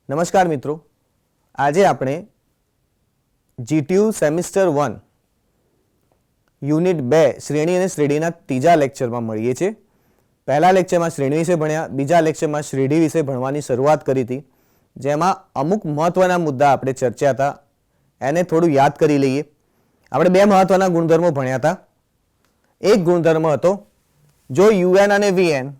નમસ્કાર મિત્રો, આજે આપણે જીટીયુ સેમિસ્ટર 1 યુનિટ 2 શ્રેણી અને શ્રેણીના ત્રીજા લેક્ચરમાં મળીએ છીએ। પહેલા લેક્ચરમાં શ્રેણી વિશે ભણ્યા, બીજા લેક્ચરમાં શ્રેણી વિશે ભણવાની શરૂઆત કરી હતી, જેમાં અમુક મહત્વના મુદ્દા આપણે ચર્ચ્યા હતા, એને થોડું યાદ કરી લઈએ। આપણે બે મહત્વના ગુણધર્મો ભણ્યા હતા। એક ગુણધર્મ હતો, જો યુએન અને વીએન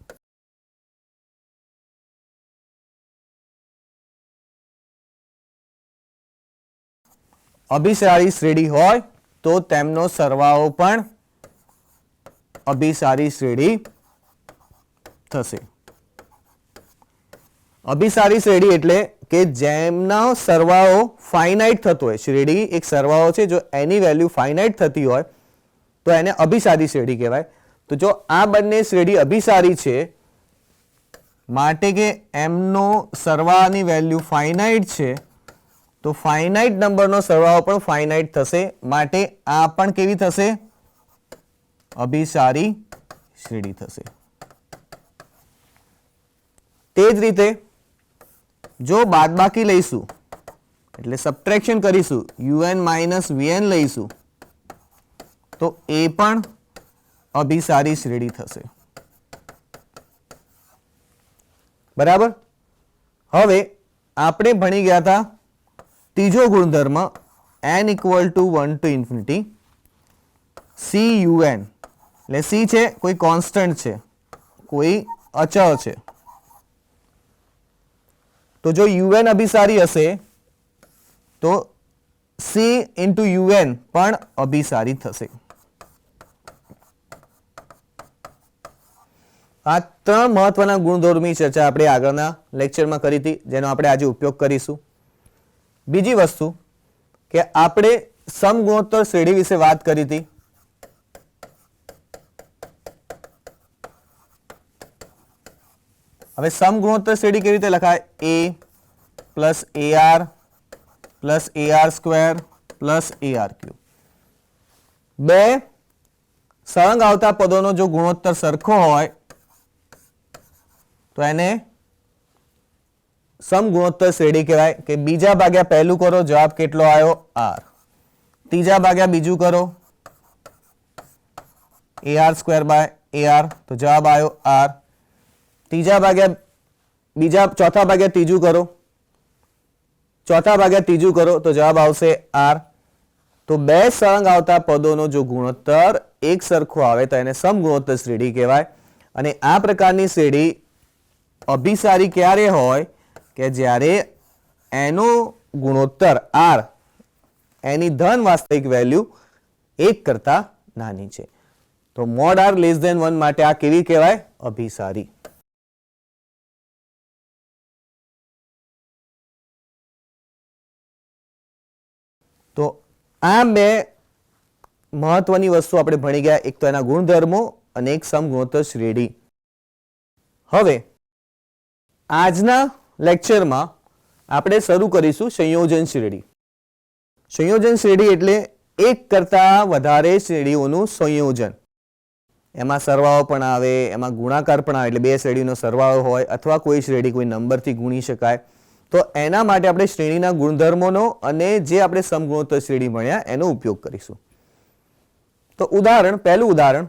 અભિસારી શ્રેણી હોય તો તેમનો સરવાળો પણ અભિસારી શ્રેણી થશે। અભિસારી શ્રેણી એટલે કે જેમનો સરવાળો ફાઇનાઇટ થતો હોય, શ્રેણી એક સરવાળો છે, જો એની વેલ્યુ ફાઇનાઇટ થતી હોય તો એને અભિસારી શ્રેણી કહેવાય। તો જો આ બંને શ્રેણી અભિસારી છે માટે કે એમનો સરવાળાની વેલ્યુ ફાઇનાઇટ છે, તો ફાઇનાઇટ નંબરનો સરવાળો પણ ફાઇનાઇટ થશે, માટે આ પણ કેવી થશે? અભિસારી શ્રેણી થશે। તે જ રીતે જો બાદબાકી લઈશું એટલે સબટ્રેક્શન કરીશું, યુએન માઇનસ વીએન લઈશું તો એ પણ અભિસારી શ્રેણી થશે। બરાબર। હવે આપણે ભણી ગયા હતા ત્રીજો ગુણધર્મ n equal to 1 to infinity C UN, એટલે સી છે કોઈ કોન્સ્ટન્ટ છે, કોઈ અચળ છે, તો જો યુએન અભિસારી હશે તો સી ઇન્ટુ યુએન પણ અભિસારી થશે। આ ત્રણ મહત્વના ગુણધર્મની ચર્ચા આપણે આગળના લેક્ચરમાં કરી હતી, જેનો આપણે આજે ઉપયોગ કરીશું। બીજી વસ્તુ કે આપણે સમગુણોત્તર શ્રેણી વિશે વાત કરી હતી। હવે સમગુણોત્તર શ્રેણી કેવી રીતે લખાય? a plus AR plus AR square plus AR cube. બે સળંગ આવતા પદોનો જો ગુણોત્તર સરખો હોય તો એને સમગુણોત્તર શ્રેણી કહેવાય। કે બીજા ભાગ્યા પહેલું કરો, જવાબ કેટલો આવ્યો? R। ત્રીજા ભાગ્યા બીજું કરો, AR સ્ક્વેર બાય AR, તો જવાબ આવ્યો R। ત્રીજા ભાગ્યા બીજા, ચોથા ભાગ્યા ત્રીજું કરો, ચોથા ભાગ્યા ત્રીજું કરો તો જવાબ આવશે R। તો બે સળંગ આવતા પદોનો જો ગુણોત્તર એક સરખો આવે તો એને સમગુણોત્તર શ્રેણી કહેવાય। અને આ પ્રકારની શ્રેણી અભિસારી ક્યારે હોય? કે જ્યારે એનો ગુણોત્તર R એની ધન વાસ્તવિક વેલ્યુ 1 કરતા નાની છે। તો મોડ R લેસ ધેન 1 માટે આ કેવી કહેવાય? અભિસારી। તો આ બે મહત્વની વસ્તુ આપણે ભણી ગયા, એક તો એના ગુણધર્મો અને એક સમગુણોત્તર શ્રેણી। હવે આજના લેક્ચરમાં આપણે શરૂ કરીશું સંયોજન શ્રેણી। સંયોજન શ્રેણી એટલે એક કરતા વધારે શ્રેણીઓનું સંયોજન। એમાં સરવાળો પણ આવે, એમાં ગુણાકાર પણ આવે, એટલે બે શ્રેણીનો સરવાળો હોય, અથવા કોઈ શ્રેણી કોઈ નંબરથી ગુણી શકાય। તો એના માટે આપણે શ્રેણીના ગુણધર્મોનો અને જે આપણે સમગુણોત્તર શ્રેણી ભણ્યા એનો ઉપયોગ કરીશું। તો ઉદાહરણ, પહેલું ઉદાહરણ,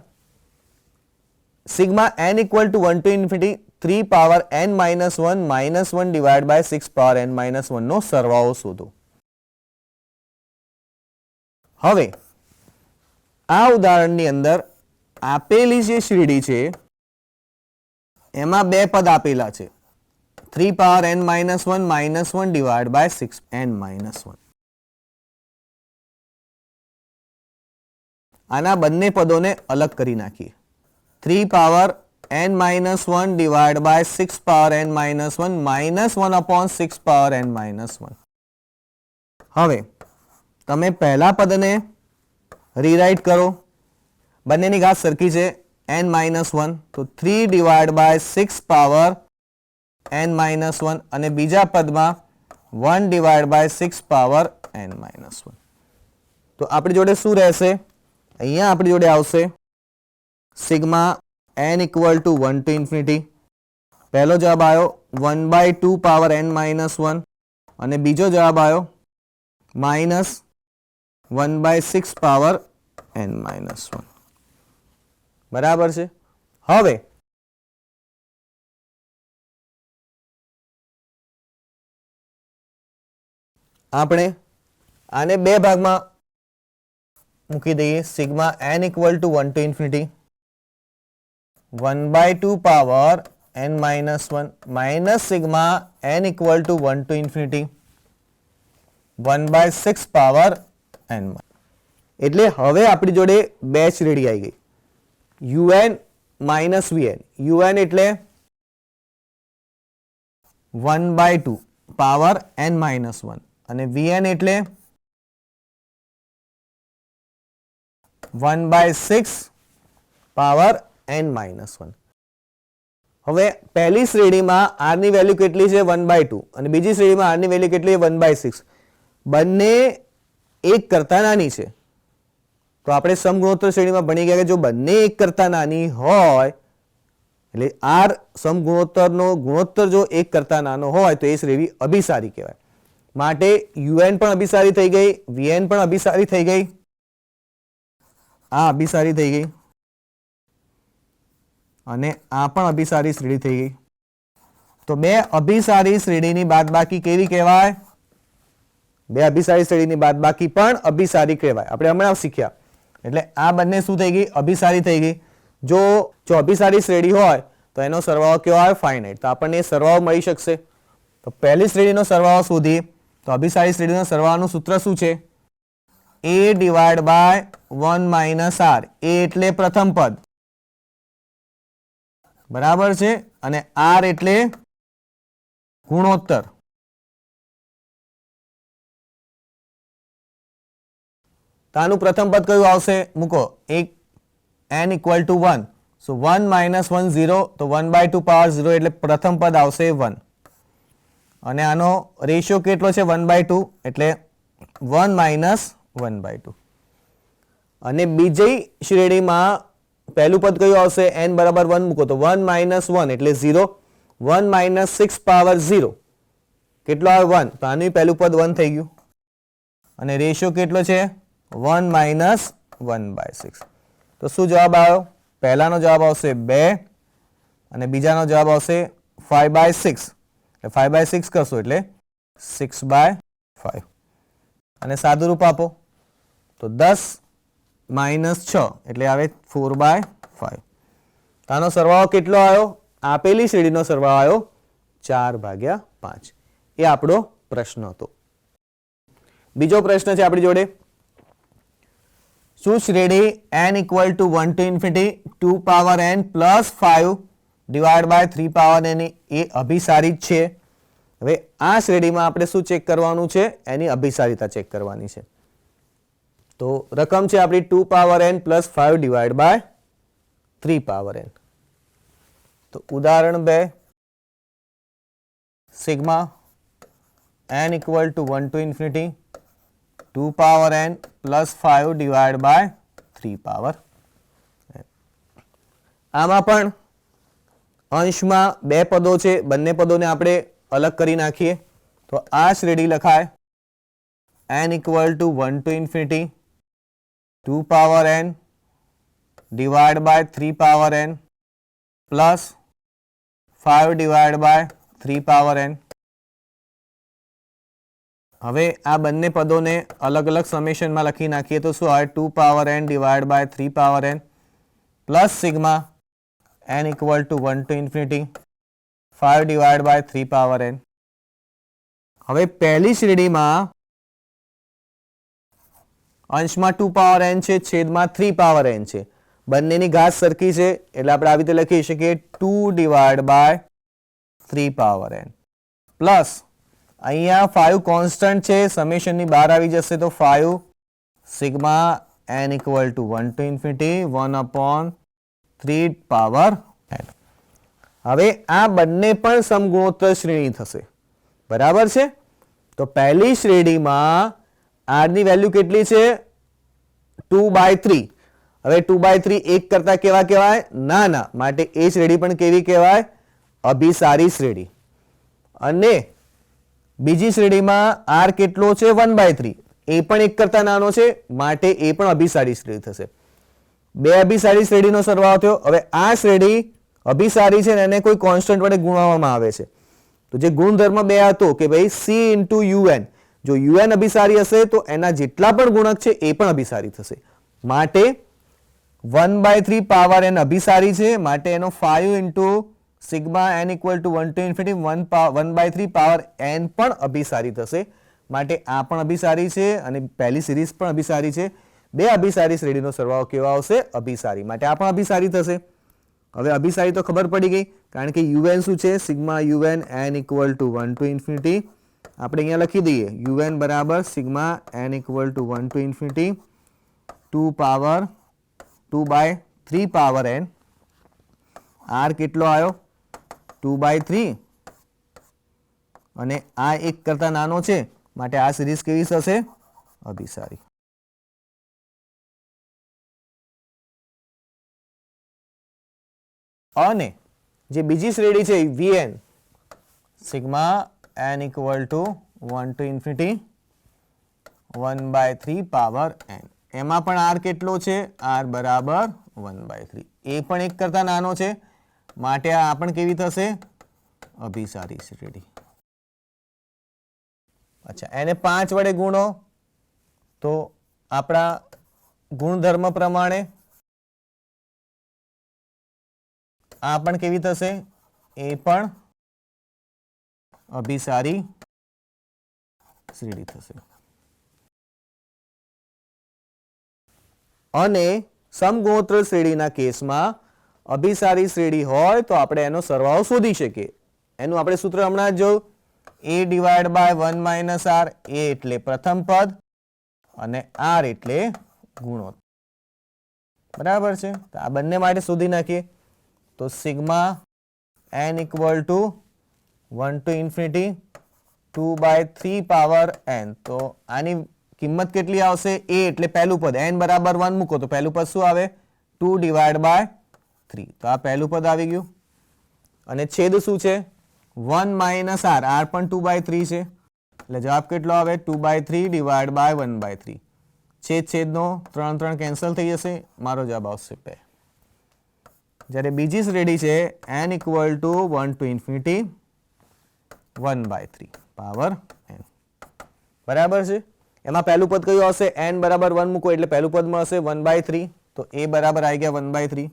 sigma n equal to 1 to infinity 3 power n minus 1 minus 1 divide by 6 power n minus 1 નો સરવાળો શોધો। હવે આ ઉદાહરણની અંદર આપેલી જે શ્રેણી છે એમાં બે પદ આપેલા છે, 3 power n minus 1 minus 1 divide by 6 n minus 1। આના બંને પદોને અલગ કરી નાખીએ। 3 power n minus 1 divide by 6 power n minus 1 minus 1 upon 6 power n minus 1। હવે તમે પહેલા પદને રીરાઇટ કરો, બંનેની ઘાત સરખી છે, n માઇનસ 1, તો 3 divide by 6 power n minus 1, અને બીજા પદમાં 1 divide by 6 power n minus 1। તો આપણી જોડે શું રહેશે? અહીંયા આપણી જોડે આવશે sigma n equal to 1 to infinity પહેલો જવાબ આવ્યો 1/2 પાવર n માઇનસ 1 અને બીજો જવાબ આવ્યો માઇનસ 1/6 પાવર n માઇનસ 1. બરાબર છે. હવે આપણે આને બે ભાગમાં મૂકી દઈએ. Sigma n equal to 1 to infinity 1/2 power n minus 1 minus sigma n equal to 1 to infinity 1/6 power n. એટલે હવે આપણી જોડે બે શ્રેણી આવી ગઈ, un માઇનસ vn. un એટલે 1/2 પાવર n માઇનસ 1 અને vn એટલે 1/6 પાવર n માઇનસ 1. હવે પહેલી શ્રેણીમાં r ની વેલ્યુ કેટલી છે 1/2 અને બીજી શ્રેણીમાં r ની વેલ્યુ કેટલી છે 1/6. બંને એક કરતા નાની છે. તો આપણે સમગુણોત્તર શ્રેણીમાં ભણી ગયા કે જો બંને એક કરતા નાની હોય એટલે r સમગુણોત્તરનો ગુણોત્તર જો એક કરતા નાનો હોય તો એ શ્રેણી અભિસારી કહેવાય. માટે un પણ અભિસારી થઈ ગઈ, vn પણ અભિસારી થઈ ગઈ, આ અભિસારી થઈ ગઈ અને આ પણ અભિસારી શ્રેણી થઈ ગઈ. તો બે અભિસારી શ્રેણીની બાદબાકી કેવી કહેવાય? બે અભિસારી શ્રેણીની બાદબાકી પણ અભિસારી કહેવાય. આપણે હમણાં શીખ્યા. એટલે આ બંને શું થઈ ગઈ? અભિસારી થઈ ગઈ. જો અભિસારી શ્રેણી હોય તો એનો સરવાળો કેવો આવે? ફાઇનાઇટ. તો આપણને એ સરવાળો મળી શકશે. તો પહેલી શ્રેણીનો સરવાળો શોધીએ તો અભિસારી શ્રેણીનો સરવાળાનું સૂત્ર શું છે? a divide by 1 minus r. a એટલે પ્રથમ પદ, બરાબર છે, અને r એટલે ગુણોત્તર. તો આનું પ્રથમ પદ કયું આવશે? મૂકો. એક n equal to 1. So 1 minus 1 0. તો 1/2 પાવર 0 એટલે પ્રથમ પદ આવશે 1. અને આનો રેશિયો કેટલો છે? 1/2 એટલે 1 માઇનસ 1/2. અને બીજી શ્રેણીમાં પહેલું પદ કયું આવશે? n બરાબર 1 મૂકો તો 1 માઇનસ 1 એટલે 0. 1 માઇનસ 6 પાવર 0 કેટલો આવે? 1. તો આનું પહેલું પદ 1 થઈ ગયું. અને રેશિયો કેટલો છે? 1 માઇનસ 1/6. તો શું જવાબ આવ્યો? પહેલાનો જવાબ આવશે 2 અને બીજાનો જવાબ આવશે 5/6. 5/6 કરશો એટલે 6/5 અને સાદું રૂપ આપો તો 10 માઇનસ 6 એટલે આવે 4/5. આનો સરવાળો કેટલો આવ્યો? આપેલી શ્રેણીનો સરવાળો આવ્યો 4/5. એ આપણો પ્રશ્ન હતો. બીજો પ્રશ્ન છે આપણી જોડે. શું શ્રેણી n equal to 1 to infinity 2 power n plus 5 divide by 3 power n એ અભિસારી છે? હવે આ શ્રેણીમાં આપણે શું ચેક કરવાનું છે? એની અભિસારીતા ચેક કરવાની છે. તો રકમ છે આપણી 2 power n plus 5 divide by 3 power n. તો ઉદાહરણ 2, sigma n equal to 1 to infinity 2 power n plus 5 divide by 3 power n. આમાં પણ અંશમાં બે પદો છે, બંને પદોને આપણે અલગ કરી નાખીએ તો આ શ્રેણી લખાય n equal to 1 to infinity 2 power n divide by 3 power n plus 5 divide by 3 power n. હવે આ બંને પદોને અલગ અલગ સમેશનમાં લખી નાખીએ તો શું આવે? 2 power n divide by 3 power n plus sigma n equal to 1 to infinity 5 divide by 3 power n. હવે પહેલી શ્રેણીમાં અંશમાં 2 પાવર n છે, છેદમાં 3 પાવર n છે. બંનેની ઘાત સરખી છે એટલે આપણે આવી રીતે લખી શકીએ 2 divide by 3 power n plus અહીંયા 5 કોન્સ્ટન્ટ છે, સમેશનની બહાર આવી જશે તો 5 sigma n equal to 1 to infinity 1/3 power n. હવે આ બંને પણ સમગુણોત્તર શ્રેણી થશે, બરાબર છે. તો પહેલી શ્રેણીમાં r ની વેલ્યુ કેટલી છે? 2/3. હવે 2/3 એક કરતા કેવા કહેવાય? નાના. માટે એ શ્રેણી પણ કેવી કહેવાય? અભિસારી શ્રેણી. અને બીજી શ્રેણીમાં આર કેટલો છે 1/3, એ પણ એક કરતા નાનો છે માટે એ પણ અભિસારી શ્રેણી થશે. બે અભિસારી શ્રેણીનો સરવાળો થયો. હવે આ શ્રેણી અભિસારી છે ને એને કોઈ કોન્સ્ટન્ટ વડે ગુણાવવામાં આવે છે. તો જે ગુણધર્મ બે હતો કે ભાઈ C ઇન્ટુ UN, જો UN અભિસારી હશે તો એના જેટલા પણ ગુણક છે એ પણ અભિસારી થશે. માટે 1/3 પાવર n અભિસારી છે, માટે એનો 5 into sigma n equal to 1 to infinity 1/3 power n પણ અભિસારી થશે. માટે આ પણ અભિસારી છે અને પહેલી સિરીઝ પણ અભિસારી છે. બે અભિસારી શ્રેણીનો સરવાળો કેવો આવશે? અભિસારી. માટે આ પણ અભિસારી થશે. હવે અભિસારી તો ખબર પડી ગઈ, કારણ કે UN શું છે? Sigma UN n equal to 1 to infinity. આપણે અહીંયા લખી દઈએ UN બરાબર sigma n equal to 1 to infinity 2/3 power n. R કેટલો આવ્યો? 2/3. અને આ એક કરતા નાનો છે માટે આ સિરીઝ કેવી થશે? અભિસારી. અને જે બીજી શ્રેણી છે Vn sigma n equal to 1 to infinity 1/3 power n, એમાં પણ r કેટલો છે? r બરાબર 1/3. એ પણ એક કરતા નાનો છે માટે આ પણ કેવી થશે? અભિસારી શ્રેણી. અચ્છા, એને 5 વડે ગુણો તો આપણા ગુણધર્મ પ્રમાણે આ પણ કેવી થશે? એ પણ અભિસારી શ્રેણી થશે. અને સમગુણોત્તર શ્રેણીના કેસમાં અભિસારી શ્રેણી હોય તો આપણે એનો સરવાળો શોધી શકીએ. એનું આપણે સૂત્ર હમણાં જ જોયું, a divide by 1 minus r. a એટલે પ્રથમ પદ અને r એટલે ગુણોત્તર. બરાબર છે? તો આ બંને માટે શોધી નાખીએ. તો sigma n equal to 1 to infinity 2/3 power n. તો આની કિંમત કેટલી આવશે? a એટલે પહેલું પદ, n બરાબર 1 મૂકો તો પહેલું પદ શું આવે? 2 ડિવાઇડ બાય 3. તો આ પહેલું પદ આવી ગયું. અને છેદ શું છે? 1 માઇનસ r. r પણ 2/3 છે એટલે જવાબ કેટલો આવે? 2/3 ડિવાઇડ બાય 1/3. છેદનો 3 કેન્સલ થઈ જશે, મારો જવાબ આવશે 2. જ્યારે બીજી શ્રેણી છે n equal to 1 to infinity 1/3 power n. બરાબર છે? એમાં પહેલું પદ કયું આવશે? n બરાબર 1 મૂકો એટલે પહેલું પદ મળશે 1/3. તો a બરાબર આવી ગયા 1/3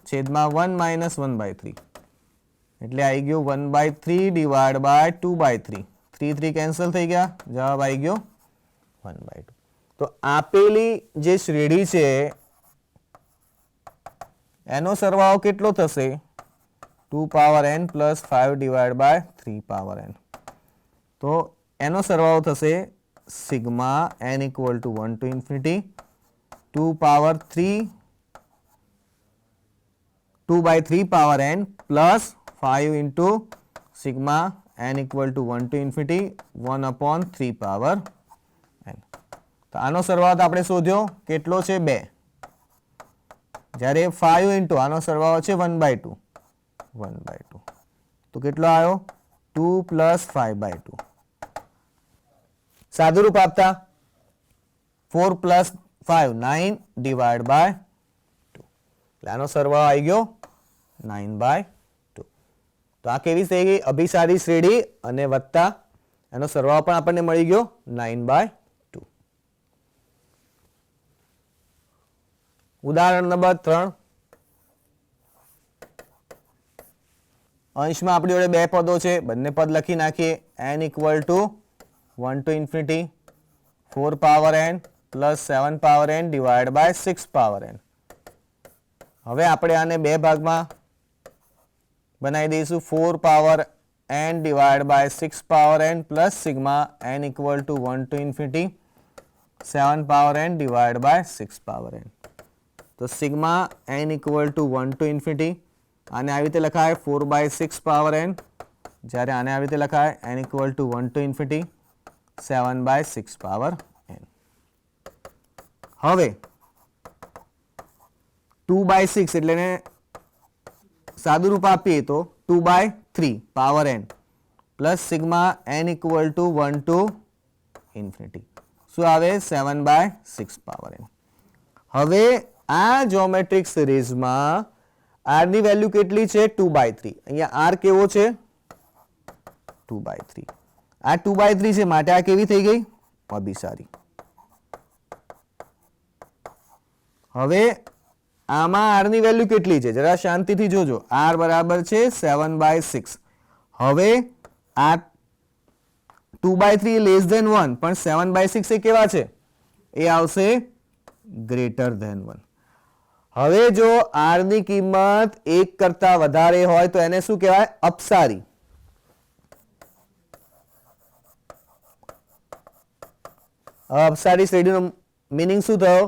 છેદમાં 1 માઇનસ 1/3 એટલે આવી ગયું 1/3 ડિવાઇડ બાય 2/3. 3 કેન્સલ થઈ ગયા, જવાબ આવી ગયો 1/2. તો આપેલી જે શ્રેણી છે એનો સરવાળો કેટલો થશે? 2 power n plus 5 divide by 3 power n. તો એનો સરવાળો થશે sigma n equal to 1 to infinity 2/3 power n plus 5 into sigma n equal to 1 to infinity 1/3 power n. તો આનો સરવાળો આપણે શોધ્યો, કેટલો છે? 2. જ્યારે 5 ઇન્ટુ આનો સરવાળો છે 1/2. તો કેટલો આવ્યો? 2 પ્લસ 5/2. સાદુરૂપ આપતા 4 પ્લસ 5 9 ડિવાઇડ બાય 2. એટલે આનો સરવાળો આવી ગયો 9/2. તો આ કેવી થઈ ગઈ? અભિસારી શ્રેણી અને વત્તા એનો સરવાળો પણ આપણને મળી ગયો 9/2. ઉદાહરણ નંબર 3. અંશમાં આપણી જોડે બે પદો છે, બંને પદ લખી નાખીએ. n equal to 1 to infinity 4 power n plus 7 power n divide by 6 power n. હવે આપણે આને બે ભાગમાં બનાવી દઈશું. 4 power n divide by 6 power n plus sigma n equal to 1 to infinity 7 power n divide by 6 power n. તો sigma n equal to 1 to infinity, આને આવી રીતે લખાય 4/6 પાવર n, જ્યારે આને આવી રીતે લખાય n equal to 1 to infinity 7/6 power n. હવે 2/6 એટલે સાદુરૂપ આપીએ તો 2/3 power n plus sigma n equal to 1 to infinity શું આવે 7/6 પાવર n. હવે આ જ્યોમેટ્રિક સિરીઝમાં r ની વેલ્યુ કેટલી છે 2/3. અહીંયા r કેવો છે 2/3. આ 2/3 છે માટે આ કેવી થઈ ગઈ અભિસારી. હવે આમાં r ની વેલ્યુ કેટલી છે જરા શાંતિથી જોજો. r બરાબર છે 7/6. હવે આ 2/3 લેસ ધેન 1 પણ 7/6 એ કેવા છે એ આવશે ગ્રેટર ધેન 1. હવે જો r ની કિંમત 1 કરતા વધારે હોય તો એને શું કહેવાય અપસારી. અપસારી શ્રેણીનો મીનિંગ શું થયો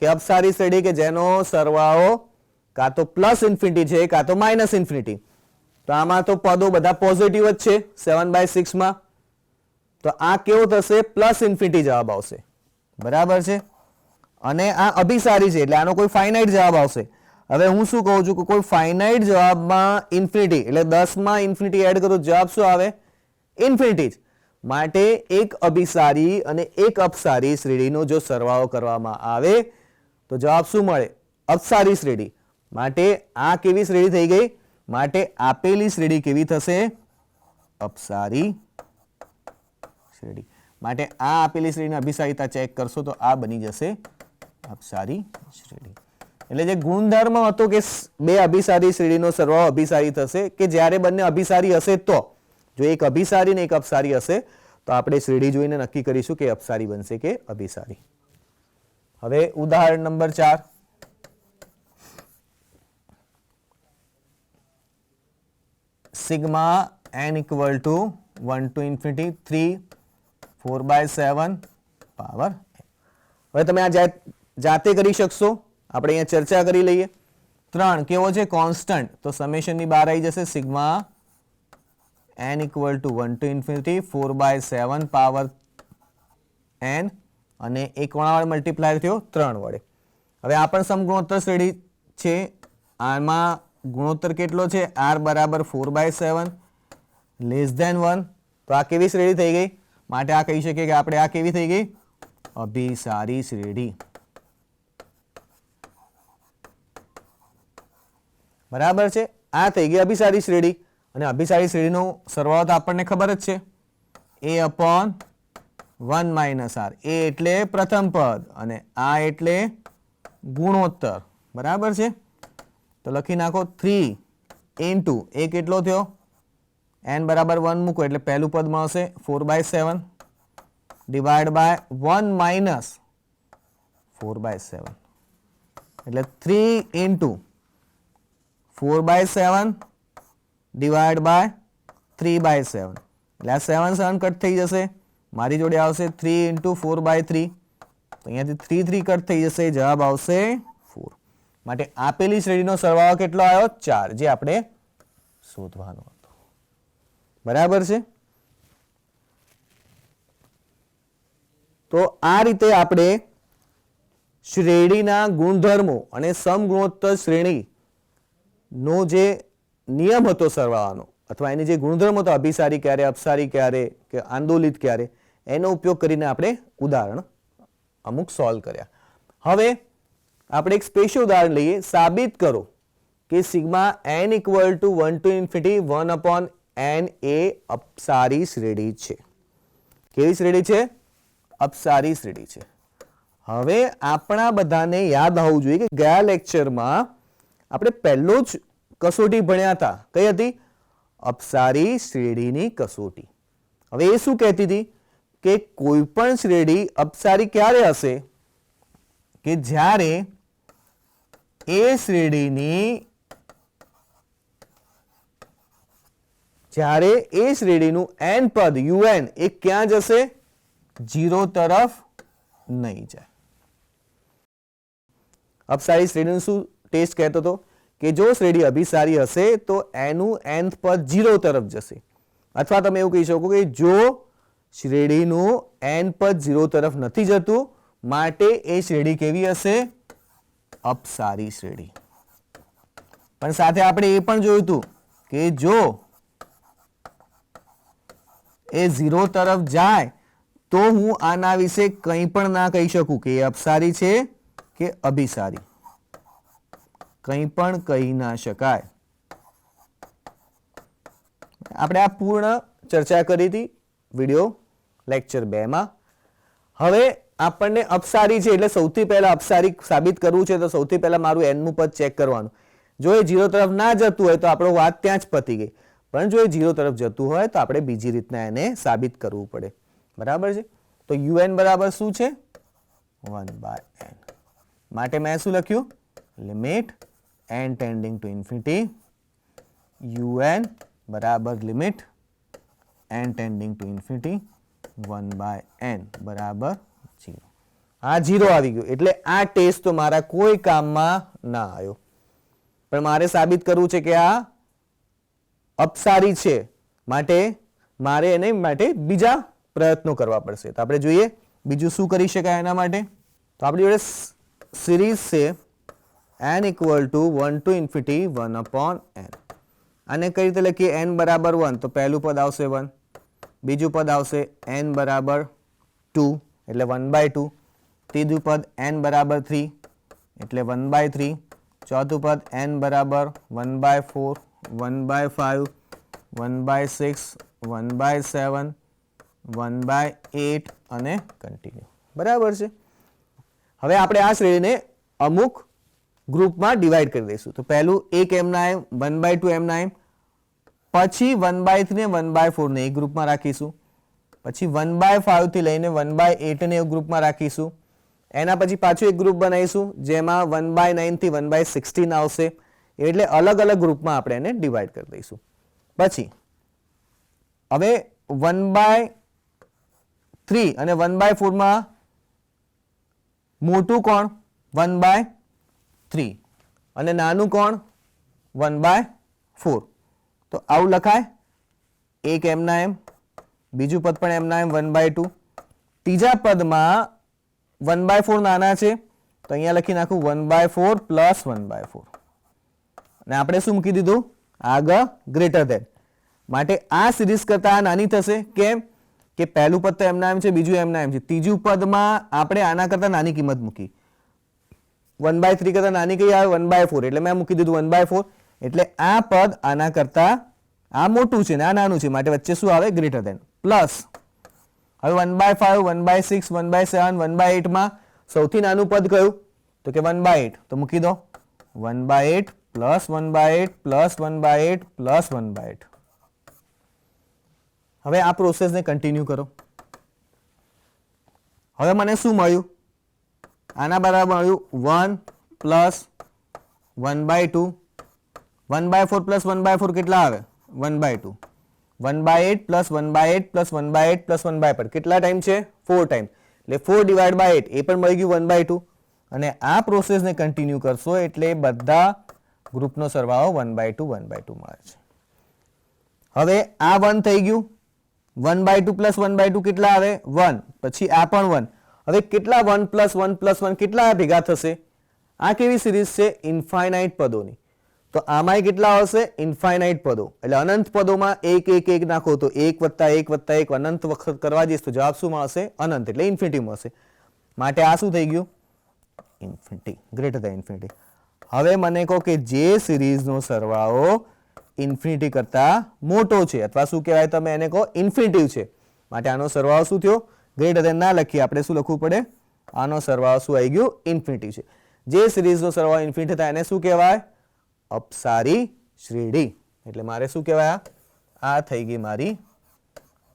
કે અપસારી શ્રેણી કે જેનો સરવાળો કાં તો પ્લસ ઇન્ફિનિટી છે કાં તો માઇનસ ઇન્ફિનિટી. તો આમાં તો પદો બધા પોઝિટિવ જ છે 7/6 માં. તો આ કેવો થશે પ્લસ ઇન્ફિનિટી જવાબ આવશે. બરાબર છે. અને આ અભિસારી છે એટલે આનો કોઈ ફાઇનાઇટ જવાબ આવશે. હવે હું શું કહું છું કે કોઈ ફાઇનાઇટ જવાબમાં ઇન્ફિનિટી એટલે 10 માં ઇન્ફિનિટી એડ કરો જવાબ શું આવે ઇન્ફિનિટી જ. માટે એક અભિસારી અને એક અપસારી શ્રેણીનો જો સરવાળો કરવામાં આવે તો જવાબ શું મળે અપસારી શ્રેણી. માટે આ કેવી શ્રેણી થઈ ગઈ માટે આપેલી શ્રેણી કેવી થશે અપસારી શ્રેણી. માટે આ આપેલી શ્રેણીની અભિસારિતા ચેક કરશો તો આ બની જશે અપસારી શ્રેણી. એટલે જે ગુણધર્મ હતો કે બે અભિસારી શ્રેણીનો સરવાળો અભિસારી થશે કે જ્યારે બંને અભિસારી હશે તો. જો એક અભિસારી ને એક અપસારી હશે તો આપણે શ્રેણી જોઈને નક્કી કરીશું કે અપસારી બનશે કે અભિસારી. હવે ઉદાહરણ number 4. Sigma n equal to 1 to infinity 3 4/7 power. હવે તમે આ જાતે કરી શકશો. આપણે અહીંયા ચર્ચા કરી લઈએ. 3 કેવો છે કોન્સ્ટન્ટ તો સમેશન ની બહાર આવી જશે sigma n equal to 1 to infinity 4/7 power n અને એક કોણા વડે મલ્ટીપ્લાય થયો 3 વડે. હવે આ પણ સમગુણોત્તર શ્રેણી છે. આમાં ગુણોત્તર કેટલો છે r બરાબર 4/7 લેસ ધેન 1. તો આ કેવી શ્રેણી થઈ ગઈ માટે આ કહી શકીએ કે આપણે આ કેવી થઈ ગઈ અભિસારી શ્રેણી. બરાબર છે. આ થઈ ગઈ અભિસારી શ્રેણી. અને અભિસારી શ્રેણીનો સરવાળો તો આપણને ખબર જ છે a/1 - r. a એટલે પ્રથમ પદ અને આ એટલે ગુણોત્તર. બરાબર છે. તો લખી નાખો 3 ઇન્ટુ a કેટલો થયો n બરાબર 1 મૂકો એટલે પહેલું પદ મળશે 4/7 ડિવાઈડ બાય 1 માઇનસ 4/7 એટલે 3 ઇન્ટુ 4/7 ડિવાઈડ બાય 3/7 એટલે આ 7 7 કટ થઈ જશે. મારી જોડે આવશે 3 ઇન્ટુ 4/3 તો અહીંયાથી 3 3 કટ થઈ જશે જવાબ આવશે 4. માટે આપેલી શ્રેણીનો સરવાળો કેટલો આવ્યો 4 જે આપણે શોધવાનો હતો. બરાબર છે. તો આ રીતે આપણે શ્રેણીના ગુણધર્મો અને સમગુણોત્તર શ્રેણીનો જે નિયમ હતો સરવાળાનો અથવા એની જે ગુણધર્મો હતો અભિસારી ક્યારે અપસારી ક્યારે કે આંદોલિત ક્યારે એનો ઉપયોગ કરીને આપણે ઉદાહરણ અમુક સોલ્વ કર્યા. હવે આપણે એક સ્પેશિયલ ઉદાહરણ લઈએ. સાબિત કરો કે sigma n equal to 1 to infinity 1/n એ અપસારી શ્રેણી છે. કેવી શ્રેણી છે અપસારી શ્રેણી છે. હવે આપણા બધાને યાદ આવવું જોઈએ કે ગયા લેક્ચરમાં આપણે પહેલો જ કસોટી ભણ્યા હતા. કઈ હતી અપસારી શ્રેણીની કસોટી. હવે એ શું કહેતી હતી કે કોઈ પણ શ્રેણી અપસારી ક્યારે હશે કે જ્યારે એ શ્રેણીનું n પદ un એ ક્યાં જશે 0 તરફ નહીં જાય. અપસારી શ્રેણીનું શું ટેસ્ટ કહેતો હતો કે જો શ્રેણી અભિસારી હશે તો એનું nth પદ 0 તરફ જશે. અથવા તમે એવું કહી શકો કે જો શ્રેણીનું n પદ 0 તરફ નથી જતું માટે એ શ્રેણી કેવી હશે અપસારી શ્રેણી. પણ સાથે આપણે એ પણ જોયું હતું કે જો એ 0 તરફ જાય તો હું આના વિશે કંઈ પણ ના કહી શકું કે એ અપસારી છે કે અભિસારી, કંઈ પણ કહી ના શકાય. આપણે આ પૂર્ણ ચર્ચા કરી હતી વિડિયો લેક્ચર 2 માં. હવે આપણને અપસારી છે એટલે સૌથી પહેલા અપસારી સાબિત કરવું છે તો સૌથી પહેલા મારું n નું પદ ચેક કરવાનું. જો એ 0 તરફ ના જતું હોય તો આપણો વાત ત્યાં જ પતી ગઈ, પણ જો એ 0 તરફ જતું હોય તો આપણે બીજી રીતના એને સાબિત કરવું પડે. બરાબર છે? તો un બરાબર શું છે? 1/n. માટે મેં શું લખ્યું? Limit n tending to infinity un બરાબર limit n tending to infinity 1/n બરાબર 0. આ 0 આવી ગયું એટલે આ ટેસ્ટ તો મારા કોઈ કામમાં ના આવ્યો, પણ મારે સાબિત કરવું છે કે આ અપસારી છે, માટે મારે એને માટે બીજા પ્રયત્નો કરવા પડશે. તો આપણે જોઈએ બીજું શું કરી શકાય એના માટે. તો આપણી જોડે સિરીઝ છે n equal to 1 to infinity 1/n. આને કઈ રીતે લખીએ? n બરાબર 1 તો પહેલું પદ આવશે 1, બીજું પદ આવશે n બરાબર 2 એટલે 1/2, ત્રીજું પદ n બરાબર 3 એટલે 1/3, ચોથું પદ n બરાબર 1/4, 1/5, 1/6, 1/7, 1/8 અને કન્ટિન્યુ. બરાબર છે? હવે આપણે આ શ્રેણીને અમુક ગ્રુપમાં ડિવાઈડ કરી દઈશું. તો પહેલું એક એમના એમ 1/2 એમના એમ, પછી 1/3 ને 1/4 ને એક ગ્રુપમાં રાખીશું, પછી 1/5 થી લઈને 1/8 ને એક ગ્રુપમાં રાખીશું, એના પછી પાછું એક ગ્રુપ બનાવીશું જેમાં 1/9 થી 1/16 આવશે. એટલે અલગ અલગ ગ્રુપમાં આપણે એને ડિવાઈડ કરી દઈશું. પછી હવે 1/3 અને 1/4 માં મોટું કોણ? 1/3 અને નાનું કોણ? 1/4. તો આવું લખાય. એક એમના એમ, બીજું પદ પણ એમના એમ 1/2, ત્રીજા પદમાં 1/4 નાના છે તો અહીંયા લખી નાખું 1/4 પ્લસ 1/4 અને આપણે શું મૂકી દીધું? આગળ ગ્રેટર ધેન. માટે આ સિરીઝ કરતા નાની થશે. કેમ? કે પહેલું પદ તો એમના એમ છે, બીજું એમના એમ છે, ત્રીજું પદમાં આપણે આના કરતા નાની કિંમત મૂકી. 1/3 કરતા નાની કઈ આવે? 1/4 એટલે મેં મૂકી દીધું 1/4. એટલે આ પદ આના કરતા આ મોટું છે ને આ નાનું છે, માટે વચ્ચે શું આવે? Greater than. પ્લસ હવે 1/5, 1/6, 1/7, 1/8 માં સૌથી નાનું પદ કયું? તો કે 1/8. તો મૂકી દો 1/8 પ્લસ 1/8 પ્લસ 1/8 પ્લસ 1/8. હવે આ પ્રોસેસને કન્ટિન્યુ કરો. હવે મને શું મળ્યું? આના બરાબર મળ્યું 1 પ્લસ 1/2, 1/4 પ્લસ 1/4 કેટલા આવે? 1/2, 1/8 પ્લસ 1/8 પ્લસ 1/8 પ્લસ 1/8 કેટલા ટાઈમ છે? 4 ટાઈમ. એટલે 4 ડિવાઈડ બાય 8 એ પણ મળી ગયું 1/2. અને આ પ્રોસેસને કન્ટિન્યુ કરશો એટલે બધા ગ્રુપનો સરવાળો 1/2 1/2 મળે છે. હવે આ 1 થઈ ગયું. 1/2 પ્લસ 1/2 કેટલા આવે? 1. પછી આ પણ 1. હવે કેટલા 1 પ્લસ 1 પ્લસ 1 કેટલા ભેગા થશે? આ કેવી સિરીઝ છે? ઇન્ફાઇનાઇટ પદોની. તો આમાંય કેટલા આવશે? ઇન્ફાઇનાઇટ પદો. એટલે અનંત પદોમાં 1 1 1 નાખો તો 1 વત્તા 1 વત્તા 1 અનંત વખત કરવા જઈશ તો જવાબ શું મળશે? અનંત એટલે ઇન્ફિનિટી મળશે. માટે આ શું થઈ ગયું? Infinity, greater than infinity. હવે મને કહો કે જે સિરીઝનો સરવાળો ઇન્ફિનિટી કરતા મોટો છે અથવા શું કહેવાય તમે એને કહો ઇન્ફિનિટિવ છે, માટે આનો સરવાળો શું થયો? ગ્રેટર ધેન ના લખીએ, આપણે શું લખવું પડે? આનો સરવાળો શું આવી ગયું? ઇન્ફિનિટી છે. જે સિરીઝનો સરવાળો ઇન્ફિનિટી થાય એને શું કહેવાય? અપસારી શ્રેણી. એટલે મારે શું કહેવાય? આ થઈ ગઈ મારી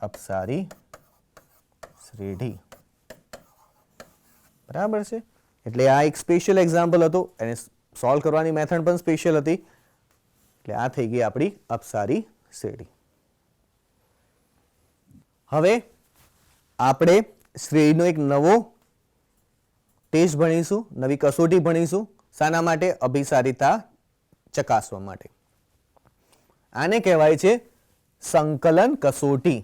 અપસારી શ્રેણી. બરાબર છે? એટલે આ એક સ્પેશિયલ એક્ઝામ્પલ હતું, એને સોલ્વ કરવાની મેથડ પણ સ્પેશિયલ હતી. એટલે આ થઈ ગઈ આપણી અપસારી શ્રેણી. હવે આપણે શ્રેણીનો એક નવો ટેસ્ટ ભણીશું, નવી કસોટી ભણીશું. શાના માટે? અભિસારિતા ચકાસવા માટે. આને કહેવાય છે સંકલન કસોટી,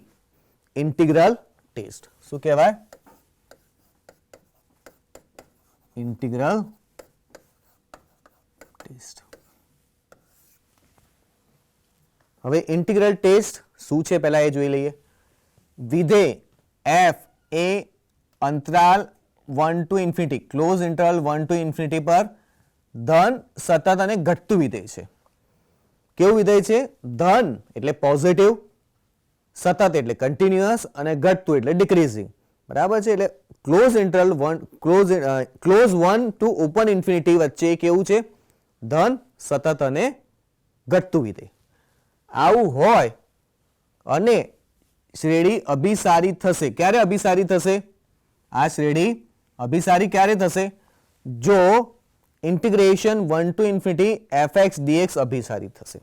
ઇન્ટિગ્રલ ટેસ્ટ. શું કહેવાય? Integral test. હવે ઇન્ટિગ્રલ ટેસ્ટ શું છે પહેલા એ જોઈ લઈએ. વિધેય f એ અંતરાલ 1 to infinity close interval 1 to infinity પર ધન સતત અને ઘટતું વિધેય છે. કેવું વિધેય છે? ધન એટલે પોઝિટિવ, સતત એટલે કન્ટિન્યુઅસ અને ઘટતું એટલે ડિક્રીઝિંગ. બરાબર છે. એટલે close interval close 1 to open infinity વચ્ચે કેવું છે? ધન સતત અને ઘટતું વિધેય. આવું હોય અને શ્રેણી અભિસારી થશે. ક્યારે અભિસારી થશે? આ શ્રેણી અભિસારી ક્યારે થશે? જો integration 1 to infinity fx dx અભિસારી થશે.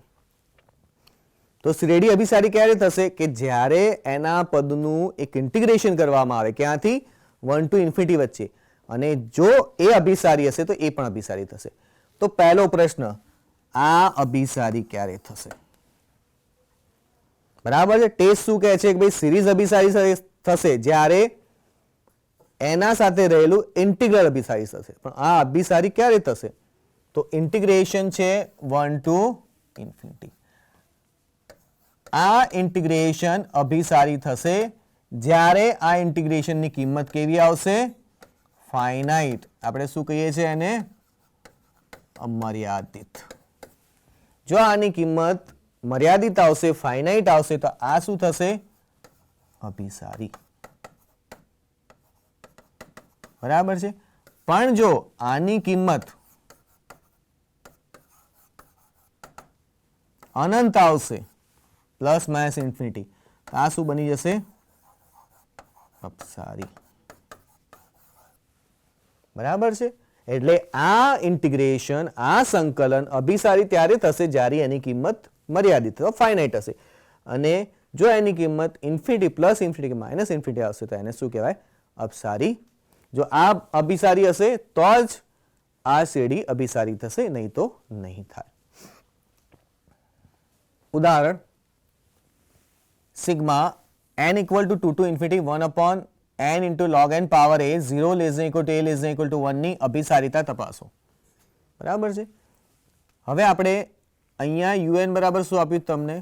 તો શ્રેણી અભિસારી ક્યારે થશે? કે જ્યારે એના પદનું એક ઇન્ટિગ્રેશન કરવામાં આવે. ક્યાંથી? 1 ટુ ઇન્ફિનિટી વચ્ચે. અને જો એ અભિસારી હશે તો એ પણ અભિસારી થશે. તો પહેલો પ્રશ્ન, આ અભિસારી ક્યારે થશે? બરાબર છે. ટેસ્ટ શું કહે છે કે ભાઈ સિરીઝ અભિસારી થશે જ્યારે એના સાથે રહેલું ઇન્ટિગ્રલ અભિસારી થશે. પણ આ અભિસારી ક્યારે થશે? તો ઇન્ટિગ્રેશન છે 1 ટુ ઇન્ફિનિટી. આ ઇન્ટિગ્રેશન અભિસારી થશે જ્યારે આ ઇન્ટિગ્રેશનની કિંમત કેવી આવશે? ફાઇનાઇટ. આપણે શું કહીએ છીએ એને? અમર્યાદિત. જો આની કિંમત મર્યાદિત આવશે, ફાઇનાઇટ આવશે, તો આ શું થશે? અભિસારી. બરાબર છે. પણ જો આની કિંમત અનંત આવશે, પ્લસ માઇનસ ઇન્ફિનિટી, તો આ શું બની જશે? અપસારી. બરાબર છે. એટલે આ ઇન્ટિગ્રેશન, આ સંકલન અભિસારી ત્યારે થશે જ્યારે એની કિંમત મર્યાદિત ફાઇનાઇટ હશે. અને જો એની કિંમત ઇન્ફિનિટી, પ્લસ ઇન્ફિનિટી કે માઇનસ ઇન્ફિનિટી આવશે તો એને શું કહેવાય? અપસારી. જો આ અભિસારી હશે તો જ આ શ્રેણી અભિસારી થશે, નહીં તો નહીં થાય. ઉદાહરણ, sigma n equal to 2 to infinity 1 upon n into log n power a 0 less than equal to a less than equal to 1 ની અભિસારિતા તપાસો. બરાબર છે. હવે આપણે અહીંયા un બરાબર શું આપ્યું તમને?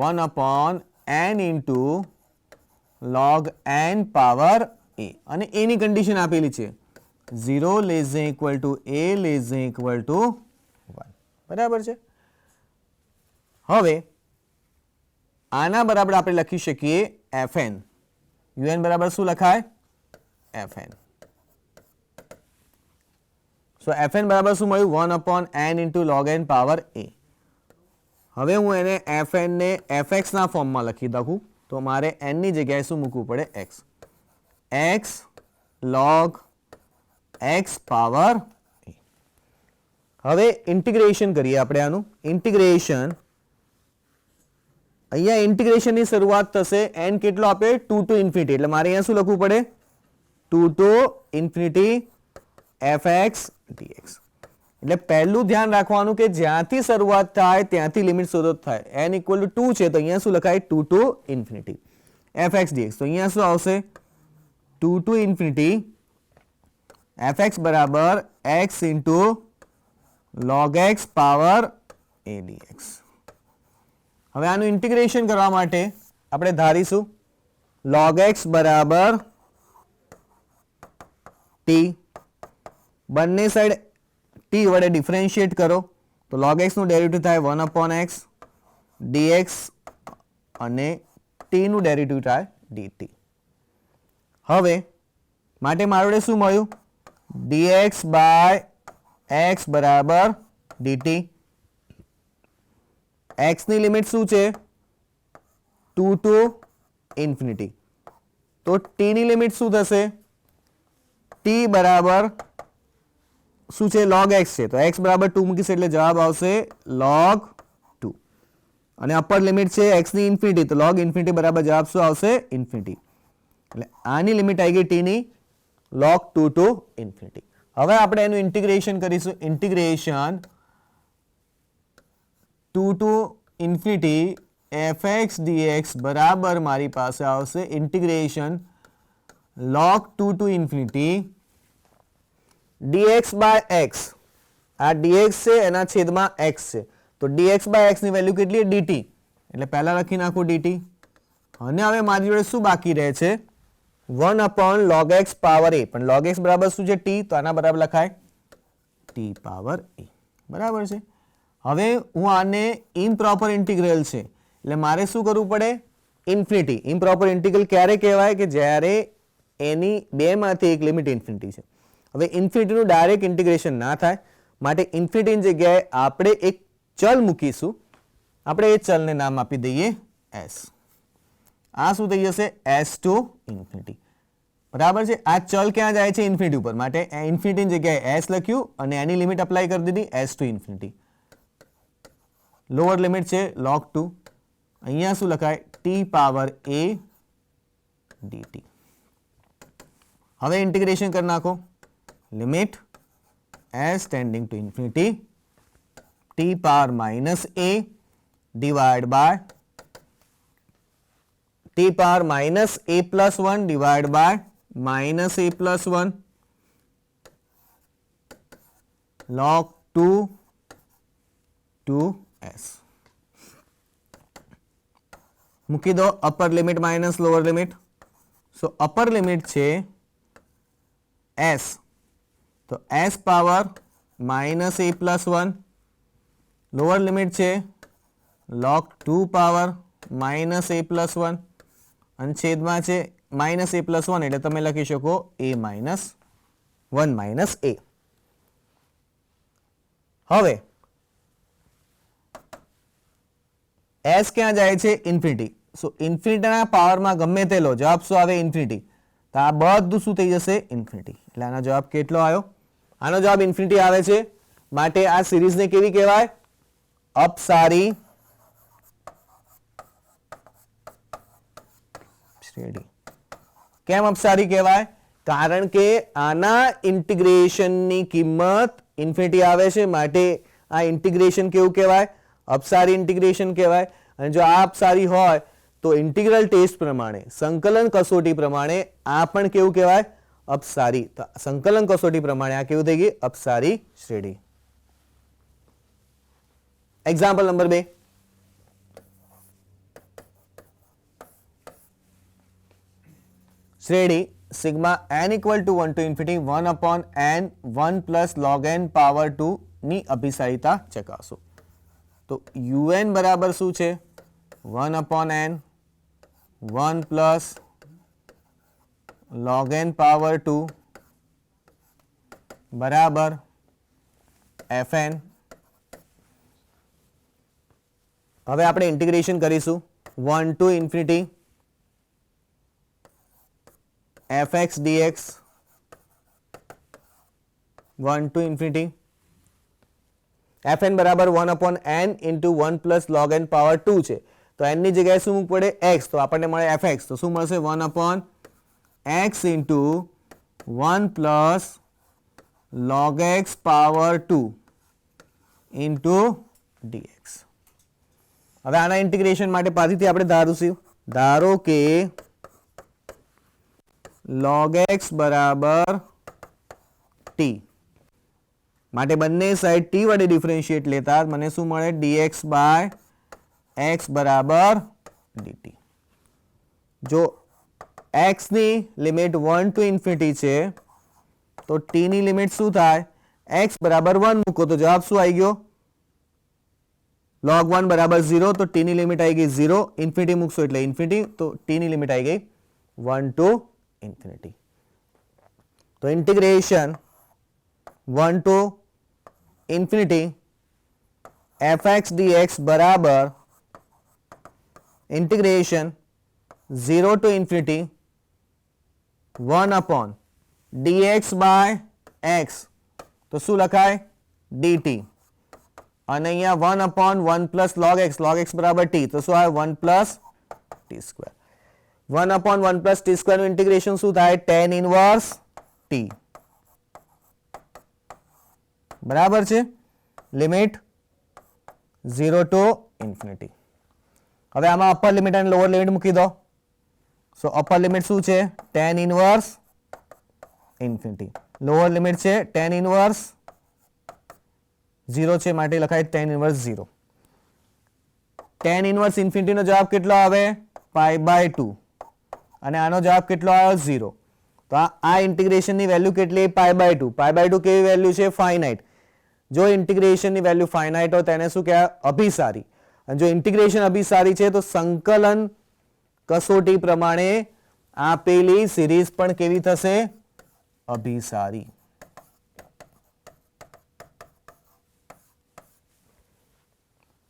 1 upon n into log n power a. અને a ની કન્ડિશન આપેલી છે 0 less than equal to a less than equal to 1. બરાબર છે. હવે આના બરાબર આપણે લખી શકીએ fn. un બરાબર શું લખાય? fn. સો fn બરાબર શું મળ્યું? 1 upon n into log n power a. હવે હું એને fn ને fx ના ફોર્મમાં લખી દઉં તો મારે n ની જગ્યાએ શું મૂકવું પડે? x. x log x power a. હવે ઇન્ટિગ્રેશન કરીએ આપણે આનું. ઇન્ટિગ્રેશન, અહીંયા ઇન્ટિગ્રેશનની શરૂઆત થશે n કેટલો આપે? 2 to ઇન્ફિનિટી. એટલે મારે અહીંયા શું લખવું પડે? 2 to ઇન્ફિનિટી fx dx. એટલે પહેલું ધ્યાન રાખવાનું કે જ્યાંથી શરૂઆત થાય ત્યાંથી લિમિટ શોધો થાય. n equal to 2 છે તો અહીંયા શું લખાય? 2 to ઇન્ફિનિટી fx dx. તો અહીંયા શું આવશે? 2 to ઇન્ફિનિટી fx બરાબર x into log x power a dx. હવે આનું ઇન્ટિગ્રેશન કરવા માટે આપણે ધારીશું log x બરાબર t. બંને સાઈડ t વડે ડિફરન્શિએટ કરો તો log x નું ડેરિવેટિવ થાય 1 upon x dx અને t નું ડેરિવેટિવ થાય dt. હવે માટે મારે શું મળ્યું? dx બાય x બરાબર dt. x ની લિમિટ શું છે? 2 to ઇન્ફિનિટી. તો t ની લિમિટ શું થશે? t બરાબર શું છે? log x છે તો x બરાબર 2 મૂકીશ એટલે જવાબ આવશે log 2. અને અપર લિમિટ છે x ની ઇન્ફિનિટી તો log ઇન્ફિનિટી બરાબર જવાબ શું આવશે? ઇન્ફિનિટી. એટલે આની લિમિટ આવી ગઈ t ની log 2 to ઇન્ફિનિટી. હવે આપણે એનું ઇન્ટિગ્રેશન કરીશું. Integration 2 to infinity fx dx બરાબર મારી પાસે આવશે integration log 2 to infinity dx by x. આ dx છે એના છેદમાં x છે તો dx બાય x ની વેલ્યુ કેટલી છે dt, એટલે પહેલા લખી નાખું dt. અને હવે મારી જોડે શું બાકી રહે છે 1 log x પાવર a, પણ log x બરાબર શું છે t, તો આના બરાબર લખાય t પાવર a, બરાબર છે. હવે હું આને ઇમ્પ્રોપર ઇન્ટિગ્રલ છે એટલે મારે શું કરવું પડે ઇન્ફિનિટી. ઇમ્પ્રોપર ઇન્ટિગ્રલ ક્યારે કહેવાય કે જ્યારે એની બેમાંથી એક લિમિટ ઇન્ફિનિટી છે. હવે ઇન્ફિનિટીનું ડાયરેક્ટ ઇન્ટિગ્રેશન ના થાય માટે ઇન્ફિનિટીની જગ્યાએ આપણે એક ચલ મૂકીશું. આપણે એ ચલને નામ આપી દઈએ s. આ શું થઈ જશે s ટુ ઇન્ફિનિટી, બરાબર છે. આ ચલ ક્યાં જાય છે ઇન્ફિનિટી ઉપર, માટે ઇન્ફિનિટીની જગ્યાએ s લખ્યું અને એની લિમિટ અપ્લાય કરી દીધી s to infinity. Lower limit છે log 2, અહીંયા શું લખાય t પાવર a dt. હવે ઇન્ટિગ્રેશન કરી નાખો, limit s tending to infinity t power minus a divide by t power minus a plus 1 divide by minus a plus 1 log 2 to s. મૂકી દો upper limit minus lower limit. So upper limit છે s, તો s power minus a plus 1, lower limit છે log 2 power minus a plus 1 અને છેદમાં છે minus a plus 1 એટલે તમે લખી શકો a માઇનસ 1 માઇનસ a. હવે s ક્યાં જાય છે ઇન્ફિનિટી. સો ઇન્ફિનિટીના પાવરમાં ગમે તે લો, જવાબ શું આવે ઇન્ફિનિટી, તો આ બધું શું થઈ જશે ઇન્ફિનિટી. એટલે આનો જવાબ કેટલો આવ્યો, આનો જવાબ ઇન્ફિનિટી આવે છે. માટે આ સિરીઝને કેવી કહેવાય અપસારી શ્રેણી. કેમ અપસારી કહેવાય, કારણ કે આના ઇન્ટિગ્રેશનની કિંમત ઇન્ફિનિટી આવે છે, માટે આ ઇન્ટિગ્રેશન કેવું કહેવાય અપસારી ઇન્ટિગ્રેશન કહેવાય. અને જો આ અપસારી હોય તો ઇન્ટિગ્રલ ટેસ્ટ પ્રમાણે સંકલન કસોટી પ્રમાણે આ પણ કેવું કહેવાય અપસારી. તો સંકલન કસોટી પ્રમાણે આ કેવું થઈ ગઈ અપસારી શ્રેણી. એક્ઝામ્પલ નંબર 2, શ્રેણી sigma n equal to 1 to infinity 1 upon n 1 plus log n power 2 ની અભિસારિતા ચકાસો. તો un બરાબર શું છે 1 upon n 1 plus log n power 2 બરાબર fn. હવે આપણે ઇન્ટિગ્રેશન કરીશું 1 to infinity fx dx 1 to infinity fn બરાબર 1 upon n into 1 plus log n power 2 છે. તો n ની જગ્યાએ શું મૂકવું પડે x, તો આપણને મળે fx. તો શું મળશે 1 upon x into 1 plus log x power 2 into dx. હવે આના ઇન્ટિગ્રેશન માટે પાછળથી આપણે ધારીશું, ધારો કે log x બરાબર t, માટે બંને સાઈડ t વડે ડિફરન્શિએટ લેતા મને શું મળે dx બાય x બરાબર dt. જો x ની લિમિટ 1 ટુ ઇન્ફિનિટી છે તો t ની લિમિટ શું થાય x બરાબર 1 મૂકો તો જવાબ શું આવી ગયો log 1 બરાબર 0, તો t ની લિમિટ આવી ગઈ 0. ઇન્ફિનિટી મૂકશો એટલે ઇન્ફિનિટી, તો t ની લિમિટ આવી ગઈ 1 ટુ ઇન્ફિનિટી. તો integration 1 to infinity fx dx બરાબર integration 0 to infinity 1 upon dx by x, તો શું લખાય dt. અને અહીંયા 1 અપોન 1 પ્લસ log x બરાબર t, તો શું આવે 1 plus t square. 1 upon 1 plus t square નું ઇન્ટિગ્રેશન શું થાય tan ઇનવર્સ t, બરાબર છે. Limit 0 to infinity. હવે આમાં અપર લિમિટ અને લોઅર લિમિટ મૂકી દો. સો અપર લિમિટ શું છે tan inverse infinity, lower limit છે tan ઇનવર્સ 0 છે માટે લખાય tan inverse 0. tan inverse infinity નો જવાબ કેટલો આવે π/2 અને આનો જવાબ કેટલો આવ્યો 0. તો આ ઇન્ટિગ્રેશન ની વેલ્યુ કેટલી π/2. π/2 કેવી વેલ્યુ છે ફાઇનાઇટ. જો ઇન્ટિગ્રેશન ની વેલ્યુ ફાઇનાઇટ હોય તેને શું કહેવાય અભિસારી. અને જો ઇન્ટિગ્રેશન અભિસારી છે તો સંકલન કસોટી પ્રમાણે આપેલી સિરીઝ પણ કેવી થશે અભિસારી.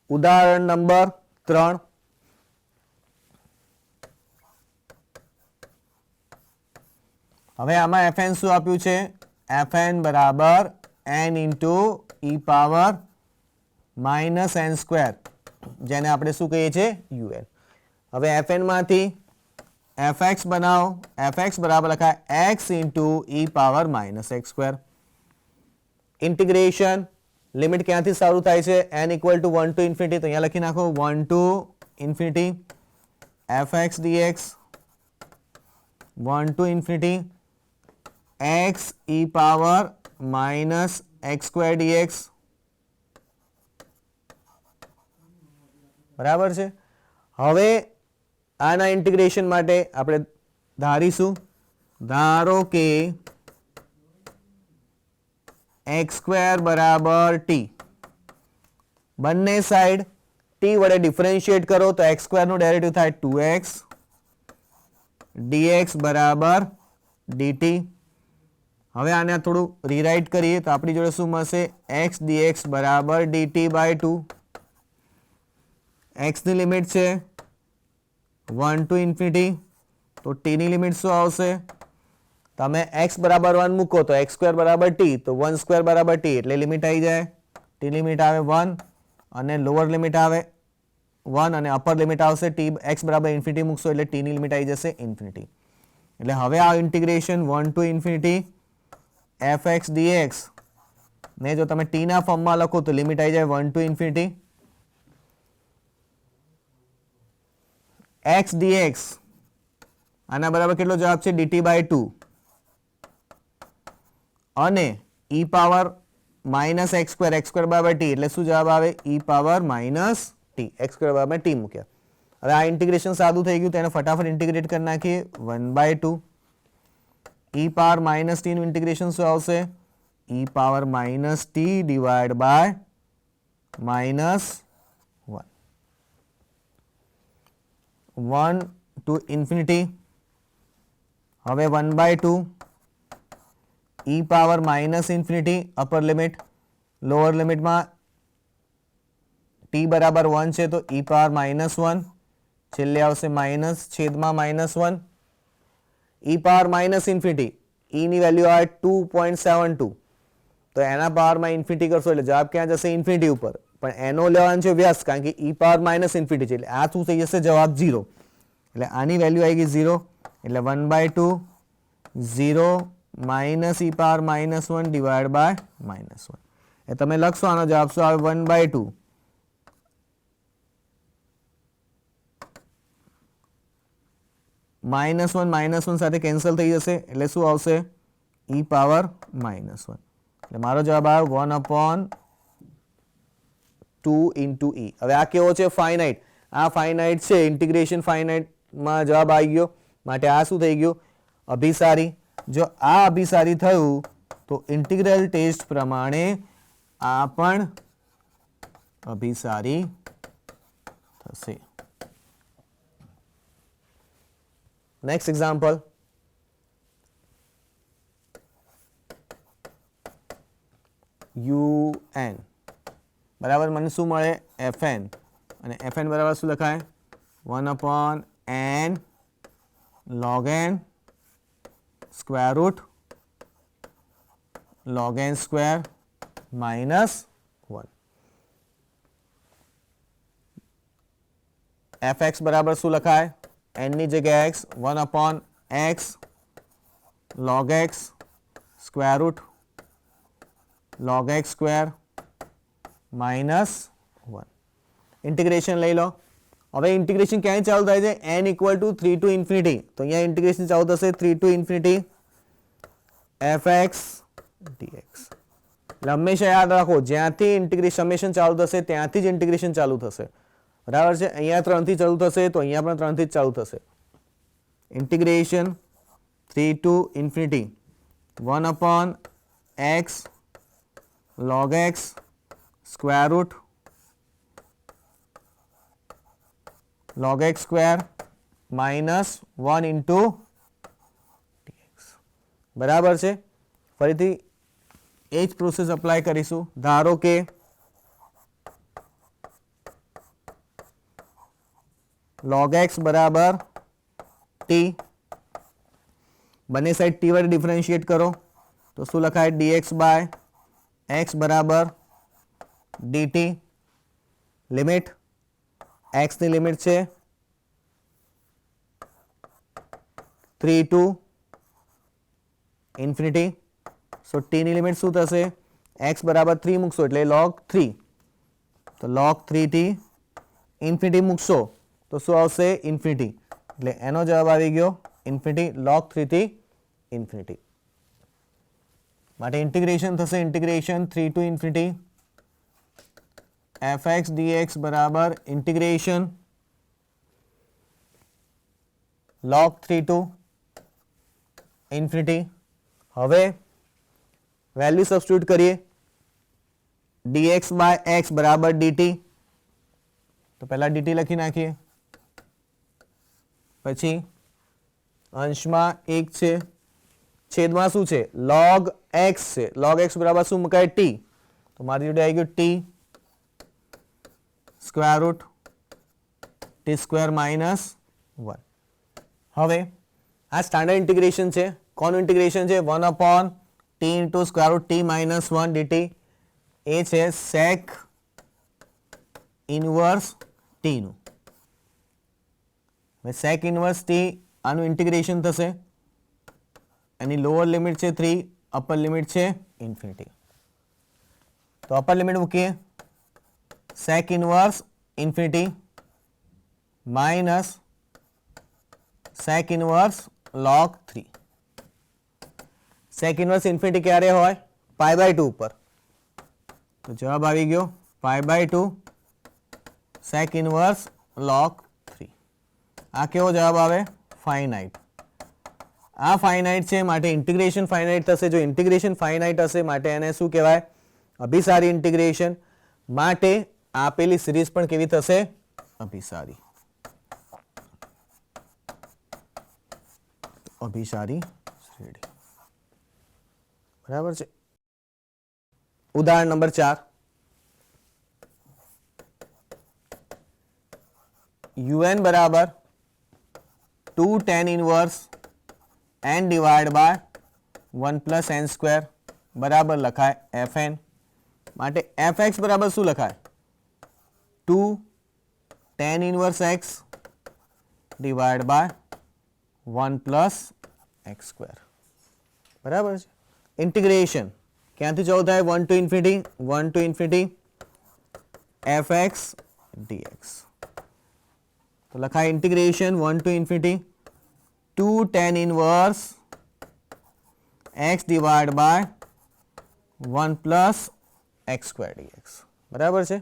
ઉદાહરણ નંબર 3. હવે આમાં fn શું આપ્યું છે fn બરાબર n into e power minus n square, જેને આપણે શું કહીએ છીએ un. હવે fn માંથી fx બનાવો. fx બરાબર લખાય x into e power minus x square. Integration limit ક્યાંથી શરૂ થાય છે n equal to 1 to infinity, તો અહીંયા લખી નાખો 1 to infinity fx dx 1 to infinity x e power minus x square dx. બરાબર છે. હવે આના ઇન્ટિગ્રેશન માટે આપણે ધારીશું, ધારો કે x સ્ક્વેર બરાબર t. બંને સાઈડ t વડે ડિફરન્શિએટ કરો તો x સ્ક્વેર નું ડેરિવેટિવ થાય 2x dx બરાબર dt. હવે આને થોડું રીરાઇટ કરીએ તો આપણી જોડે શું મળશે x dx બરાબર dt બાય 2. x ની લિમિટ છે 1 ટુ ઇન્ફિનિટી, તો t ની લિમિટ શું આવશે તમે x બરાબર 1 મૂકો તો x સ્ક્વેર બરાબર t, તો 1 સ્ક્વેર બરાબર t એટલે લિમિટ આવી જાય. t લિમિટ આવે 1 અને લોઅર લિમિટ આવે 1 અને અપર લિમિટ આવશે t x બરાબર ઇન્ફિનિટી મૂકશો એટલે t ની લિમિટ આવી જશે ઇન્ફિનિટી. એટલે હવે આ integration 1 to infinity fx dx ને જો તમે t ના ફોર્મમાં લખો તો લિમિટ આવી જાય 1 ટુ ઇન્ફિનિટી x dx. આના બરાબર કેટલો જવાબ છે dt બાય 2 અને e power minus x square બરાબર t એટલે શું જવાબ આવે e power minus t. x square બરાબર t મૂક્યા. હવે આ ઇન્ટિગ્રેશન સાદું થઈ ગયું, તેને ફટાફટ ઇન્ટિગ્રેટ કરી નાખીએ 1/2 e પાવર માઇનસ t નું ઇન્ટિગ્રેશન શું આવશે e power minus t divide by minus 1 to infinity. હવે 1/2 e power minus infinity upper limit, lower લિમિટમાં t બરાબર 1 છે તો e પાવર માઇનસ 1, છેલ્લે આવશે માઇનસ છેદમાં minus 1 e power minus infinity. e ની વેલ્યુ આવે 2.72, તો એના પાવરમાં ઇન્ફિનિટી કરશો એટલે જવાબ ક્યાં જશે ઇન્ફિનિટી ઉપર, પણ એનો લેવાનું છે વ્યસ્ત કારણ કે e પાવર માઇનસ ઇન્ફિનિટી છે એટલે આ શું થઈ જશે જવાબ 0. એટલે આની વેલ્યુ આવી ગઈ 0 એટલે 1/2 0 minus e power minus 1 divide by minus 1. એ તમે લખશો આનો જવાબ શું આવે 1/2 -1 સાથે કેન્સલ થઈ જશે એટલે શું આવશે e પાવર -1. એટલે મારો જવાબ આવ્યો 1/2 ઇન્ટુ e. હવે આ કેવો છે ફાઇનાઇટ. આ ફાઇનાઇટ છે, ઇન્ટિગ્રેશન ફાઇનાઇટમાં જવાબ આવી ગયો માટે આ શું થઈ ગયું અભિસારી. જો આ અભિસારી થયું તો ઇન્ટિગ્રલ ટેસ્ટ પ્રમાણે આ પણ અભિસારી થશે. Next example. un બરાબર મને શું મળે fn, અને fn બરાબર શું લખાય 1/n log n square root log n square minus 1. fx બરાબર શું લખાય n ની જગ્યાએ x 1/x log x square root log x square minus 1. Integration લઈ લો. હવે ઇન્ટિગ્રેશન ક્યાંય ચાલુ થાય છે n equal two 3 two infinity, તો અહીંયા ઇન્ટિગ્રેશન ચાલુ થશે 3 ટુ ઇન્ફિનિટી fx dx. એટલે હંમેશા યાદ રાખો જ્યાંથી ઇન્ટિગ્રેશન સમેશન ચાલુ થશે ત્યાંથી જ ઇન્ટિગ્રેશન ચાલુ થશે. બરાબર છે. અહીંયા 3 થી ચાલુ થશે તો અહીંયા પણ 3 થી જ ચાલુ થશે. Integration 3 to infinity 1 upon x log x square root log x square minus 1 into dx. બરાબર છે. ફરીથી એ જ પ્રોસેસ અપ્લાય કરીશું. ધારો કે log x બરાબર t, બંને સાઈડ t વડે ડિફરન્શિએટ કરો તો શું લખાય? dx બાય x બરાબર dt. લિમિટ x ની લિમિટ છે 3 to ઇન્ફિનિટી. સો t ની લિમિટ શું થશે? x બરાબર 3 મૂકશો એટલે log 3, તો log 3 થી ઇન્ફિનિટી મૂકશો તો શું આવશે? ઇન્ફિનિટી. એટલે એનો જવાબ આવી ગયો ઇન્ફિનિટી, log 3 થી ઇન્ફિનિટી. માટે ઇન્ટિગ્રેશન થશે integration 3 to infinity fx dx બરાબર ઇન્ટિગ્રેશન log 3 to ઇન્ફિનિટી. હવે વેલ્યુ સબસ્ટિટ્યુટ કરીએ. dx બાય x બરાબર dt, તો પહેલા dt લખી નાખીએ. પછી અંશમાં 1 છે, છેદમાં શું છે? log x છે. log x બરાબર શું મુકાય? t. તો મારી જોડે આવી ગયું t square root t square minus 1. હવે આ સ્ટાન્ડર્ડ ઇન્ટિગ્રેશન છે. કોનું ઇન્ટિગ્રેશન છે? 1 upon t into square root t minus 1 dt. એ છે sec ઇનવર્સ t નું. sec ઇનવર્સ t આનું ઇન્ટિગ્રેશન થશે. એની લોઅર લિમિટ છે 3, અપર લિમિટ છે ઇન્ફિનિટી. તો અપર લિમિટ મૂકીએ sec inverse infinity minus sec inverse log 3. sec inverse infinity ક્યારે હોય? π/2 ઉપર. તો જવાબ આવી ગયો π/2 sec ઇનવર્સ log 3. આ કેવો જવાબ આવે? ફાઇનાઇટ. આ ફાઇનાઇટ છે માટે ઇન્ટિગ્રેશન ફાઇનાઇટ થશે. જો ઇન્ટિગ્રેશન ફાઇનાઇટ હશે માટે એને શું કહેવાય? અભિસારી ઇન્ટિગ્રેશન. માટે આપેલી સિરીઝ પણ કેવી થશે? અભિસારી. અભિસારી શ્રેણી. બરાબર છે. ઉદાહરણ નંબર 4. un બરાબર 2 tan inverse n divide by 1 plus n square બરાબર લખાય fn. માટે fx બરાબર શું લખાય? 2 tan inverse x divide by 1 plus x square. બરાબર છે. ઇન્ટિગ્રેશન ક્યાંથી ચાલુ થાય? 1 to infinity, 1 to infinity fx dx. તો લખાય integration 1 to infinity 2 tan inverse x divide by 1 plus x square dx. બરાબર છે.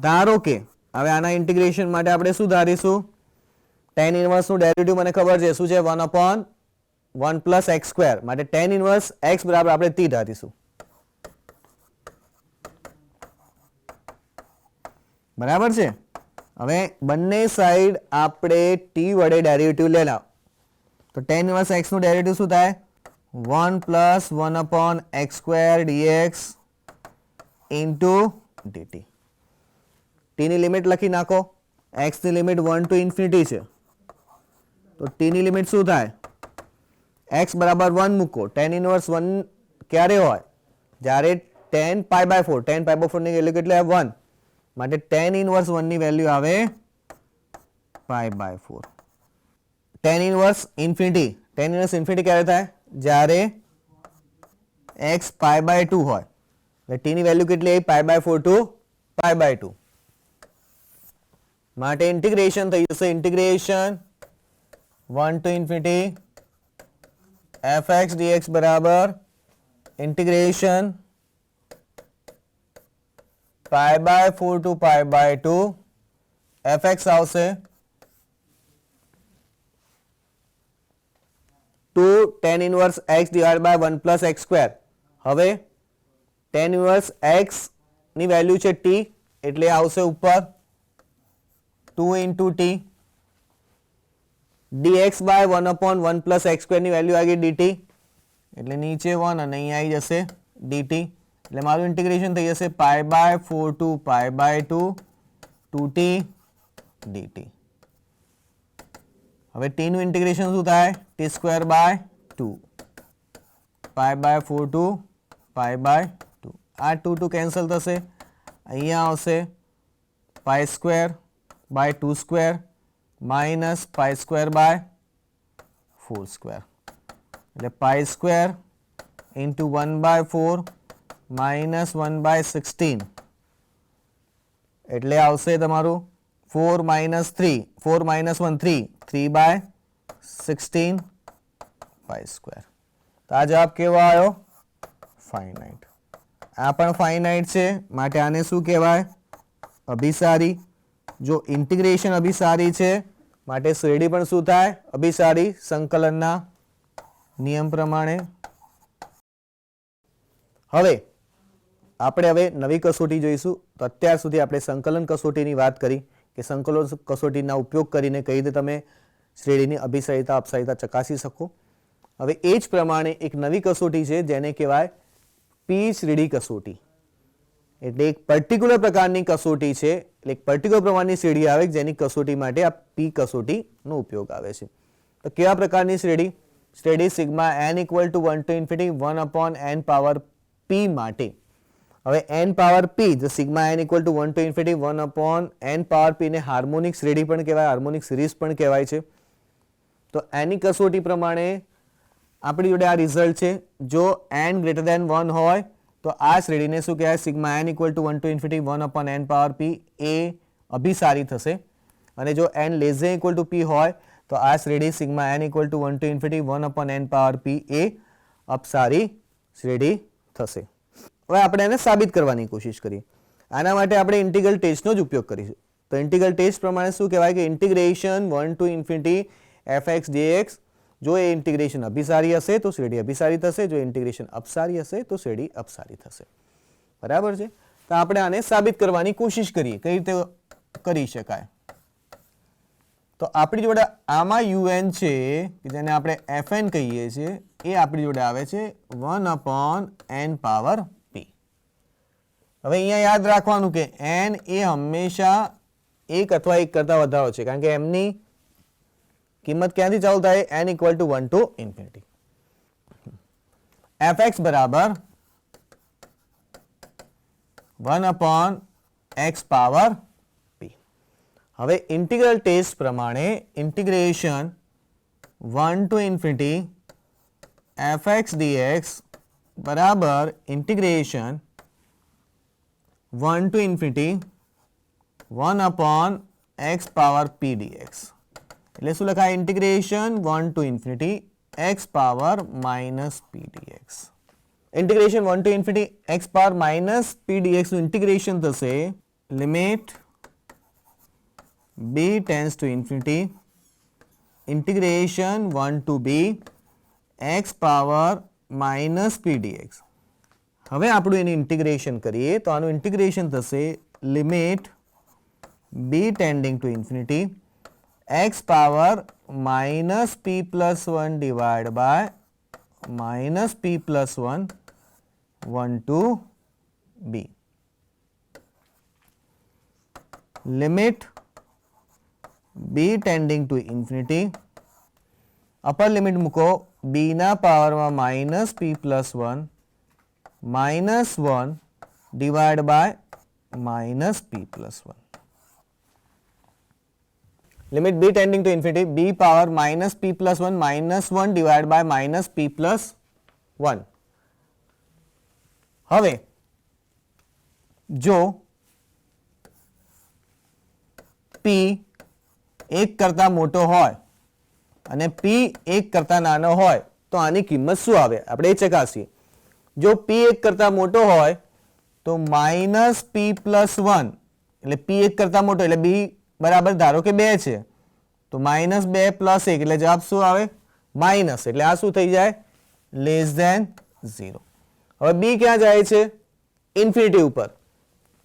ધારો કે હવે આના ઇન્ટિગ્રેશન માટે આપણે શું ધારીશું? tan ઇનવર્સ નું ડેરિવેટિવ મને ખબર છે શું છે? 1 upon 1 પ્લસ x સ્ક્વેર. માટે tan ઇનવર્સ x બરાબર આપણે t ધારીશું. બરાબર છે. હવે બંને સાઈડ આપણે t વડે ડેરિવેટિવ લેલા તો tan ઇનવર્સ x નું ડેરિવેટિવ શું થાય? 1 plus 1 upon x square dx into dt. t ની લિમિટ લખી નાખો. x ની લિમિટ 1 to ઇન્ફિનિટી છે તો t ની લિમિટ શું થાય? x બરાબર 1 મૂકો. tan ઇનવર્સ 1 ક્યારે હોય? જ્યારે tan π/4. tan π/4 ની વેલ્યુ કેટલી આવે? 1. માટે tan ઇનવર્સ 1 ની વેલ્યુ આવે π/4. tan inverse infinity. tan inverse infinity ક્યારે થાય? જ્યારે x π/2 હોય. એટલે t ની વેલ્યુ કેટલી આવી? π/4 to π/2. માટે ઇન્ટિગ્રેશન થઈ જશે integration 1 to infinity fx dx બરાબર ઇન્ટિગ્રેશન π/4 to π/2 fx આવશે 2 tan inverse x divided by 1 plus x square. હવે tan inverse x ની વેલ્યુ છે t એટલે આવશે ઉપર 2 into t dx by 1 upon 1 plus x square ની વેલ્યુ આવી ગઈ dt એટલે નીચે 1 અને અહીં આવી જશે dt એટલે મારું ઇન્ટિગ્રેશન થઈ જશે π/4 to π/2 2t dt. હવે t નું ઇન્ટિગ્રેશન શું થાય t square by 2 π/4 to π/2 આ 2 કેન્સલ થશે અહીંયા આવશે pi square by 2 square minus pi square by 4 square એટલે pi square into 1/4 minus 1/16 એટલે આવશે તમારું 4 minus 3 4 minus 1 3 3/16 pi square. તો આ જવાબ કેવો આવ્યો ફાઇનાઇટ. આ પણ ફાઇનાઇટ છે માટે આને શું કહેવાય અભિસારી. જો ઇન્ટિગ્રેશન અભિસારી છે માટે શ્રેણી પણ શું થાય અભિસારી સંકલનના નિયમ પ્રમાણે. હવે આપણે નવી કસોટી જોઈશું. તો અત્યાર સુધી આપણે સંકલન કસોટીની વાત કરી કે સંકલન કસોટીના ઉપયોગ કરીને કઈ રીતે તમે શ્રેણીની અભિસારિતા અપસારિતા ચકાસી શકો. હવે એ જ પ્રમાણે એક નવી કસોટી છે જેને કહેવાય પી શ્રેણી કસોટી. એટલે એક પર્ટિક્યુલર પ્રકારની કસોટી છે એટલે એક પર્ટિક્યુલર પ્રમાણની શ્રેણી આવે જેની કસોટી માટે આ પી કસોટીનો ઉપયોગ આવે છે. તો કેવા પ્રકારની શ્રેણી શ્રેણી sigma n equal to 1 to infinity 1 upon n power p માટે. હવે n પાવર p જો sigma n equal to 1 to infinity 1 upon n power p ને હાર્મોનિક શ્રેણી પણ કહેવાય હાર્મોનિક સિરીઝ પણ કહેવાય છે. તો એની કસોટી પ્રમાણે આપણી જોડે આ રિઝલ્ટ છે. જો n ગ્રેટર દેન 1 હોય તો આ શ્રેણીને શું કહેવાય sigma n equal to 1 to infinity 1 upon n power p એ અભિસારી થશે. અને જો n less than equal to p હોય તો આ શ્રેણી sigma n equal to 1 to infinity 1 upon n power p એ અપસારી શ્રેણી થશે. હવે આપણે એને સાબિત કરવાની કોશિશ કરીએ. આના માટે આપણે ઇન્ટિગ્રલ ટેસ્ટનો જ ઉપયોગ કરીશું. તો ઇન્ટિગ્રલ ટેસ્ટ પ્રમાણે શું કહેવાય કે integration 1 to infinity fx dx જો એ ઇન્ટિગ્રેશન અભિસારી હશે તો શ્રેણી અભિસારી થશે. જો ઇન્ટિગ્રેશન અપસારી હશે તો શ્રેણી અપસારી થશે. બરાબર છે. તો આપણે આને સાબિત કરવાની કોશિશ કરીએ કઈ રીતે કરી શકાય. તો આપણી જોડે આમાં un છે કે જેને આપણે fn કહીએ છીએ એ આપણી જોડે આવે છે 1 upon n પાવર p. હવે અહીંયા યાદ રાખવાનું કે n એ હંમેશા 1 અથવા 1 કરતા વધારો છે કારણ કે એમની કિંમત ક્યાંથી ચાલુ થાય n equal to 1 to infinity. fx બરાબર 1 upon x પાવર p. હવે ઇન્ટિગ્રલ ટેસ્ટ પ્રમાણે integration 1 to infinity fx dx બરાબર integration 1 to infinity 1 upon x power p dx એટલે શું લખાય integration 1 to infinity x power minus p dx. Integration 1 to infinity x power minus p dx નું integration થશે limit b tends to infinity integration 1 to b x power minus p dx. હવે આપણું એનું integration કરીએ તો આનું integration થશે limit b tending to infinity x power minus p plus 1 divided by minus p plus 1 1 to b. Limit b tending to infinity upper limit મૂકો b ના પાવરમાં minus p plus 1 minus 1 divided by minus p plus 1. Limit b tending to infinity b power minus p plus 1 minus 1 divided by minus p plus 1. હવે જો p 1 કરતા મોટો હોય અને p 1 કરતા નાનો હોય તો આની કિંમત શું આવે આપણે એ ચકાસીએ. જો p 1 કરતા મોટો હોય તો માઇનસ પી પ્લસ 1 એટલે પી 1 કરતા મોટો એટલે બી બરાબર ધારો કે 2 છે તો માઇનસ 2 પ્લસ 1 એટલે જવાબ શું આવે માઇનસ એટલે આ શું થઈ જાય લેસ ધેન 0. હવે બી ક્યાં જાય છે ઇન્ફિનિટી ઉપર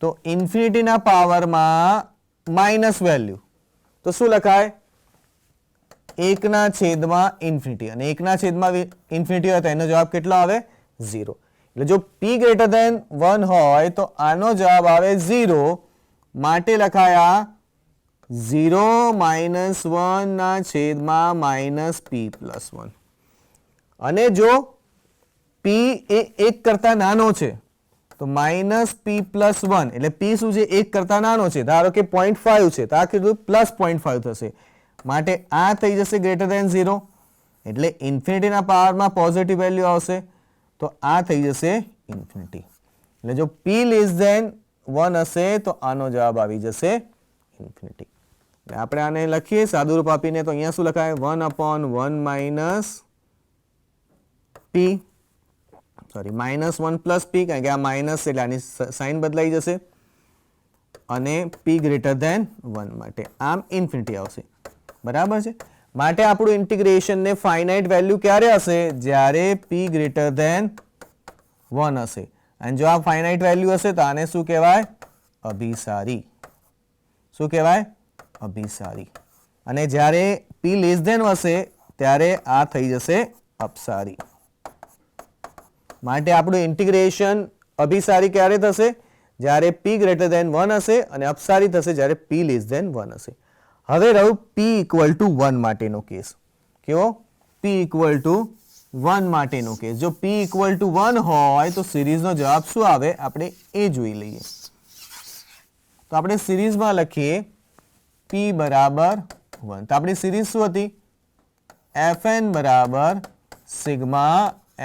તો ઇન્ફિનિટીના પાવરમાં માઇનસ વેલ્યુ તો શું લખાય 1 ના છેદમાં ઇન્ફિનિટી અને 1 ના છેદમાં ઇન્ફિનિટી હોય તો એનો જવાબ કેટલો આવે 0. એટલે જો p ગ્રેટર ધેન 1 હોય તો આનો જવાબ આવે 0 માટે લખાયા 0 માઇનસ 1 ના છેદમાં માઇનસ p પ્લસ 1 અને જો p એ 1 કરતા નાનો છે તો માઇનસ p પ્લસ 1 એટલે p શું છે 1 કરતા નાનો છે ધારો કે 0.5 છે તો આ કીધું પ્લસ 0.5 થશે માટે આ થઈ જશે ગ્રેટર ધેન 0 એટલે ઇન્ફિનિટીના પાવરમાં પોઝિટિવ વેલ્યુ આવશે તો આ થઈ જશે ઇન્ફિનિટી એટલે જો p લેસ ધેન 1 હશે તો આનો જવાબ આવી જશે ઇન્ફિનિટી. એટલે આપણે આને લખીએ સાદુરૂપ આપીને તો અહીંયા શું લખાય 1/1 minus p sorry minus 1 plus p કારણ કે આ માઇનસ એટલે આની સાઇન બદલાઈ જશે અને p ગ્રેટર ધેન 1 માટે આમ ઇન્ફિનિટી આવશે બરાબર છે. માટે આપણું ઇન્ટિગ્રેશન ને ફાઇનાઇટ વેલ્યુ ક્યારે હશે જ્યારે p ગ્રેટર ધેન 1 હશે અને જો આ ફાઇનાઇટ વેલ્યુ હશે તો આને શું કહેવાય અભિસારી. શું કહેવાય અભિસારી. અને જ્યારે p લેસ ધેન હશે ત્યારે આ થઈ જશે અપસારી. માટે આપણું ઇન્ટિગ્રેશન અભિસારી ક્યારે થશે જ્યારે p ગ્રેટર ધેન 1 હશે અને અપસારી થશે જ્યારે p લેસ ધેન 1 હશે. હવે રહ્યું p ઇક્વલ ટુ 1 માટેનો કેસ. કેવો p ઇક્વલ ટુ 1 માટેનો કેસ. જો p ઇક્વલ ટુ 1 હોય તો સિરીઝનો જવાબ શું આવે આપણે એ જોઈ લઈએ. તો આપણે સિરીઝમાં લખીએ p બરાબર 1 તો આપણી સિરીઝ શું હતી fn બરાબર sigma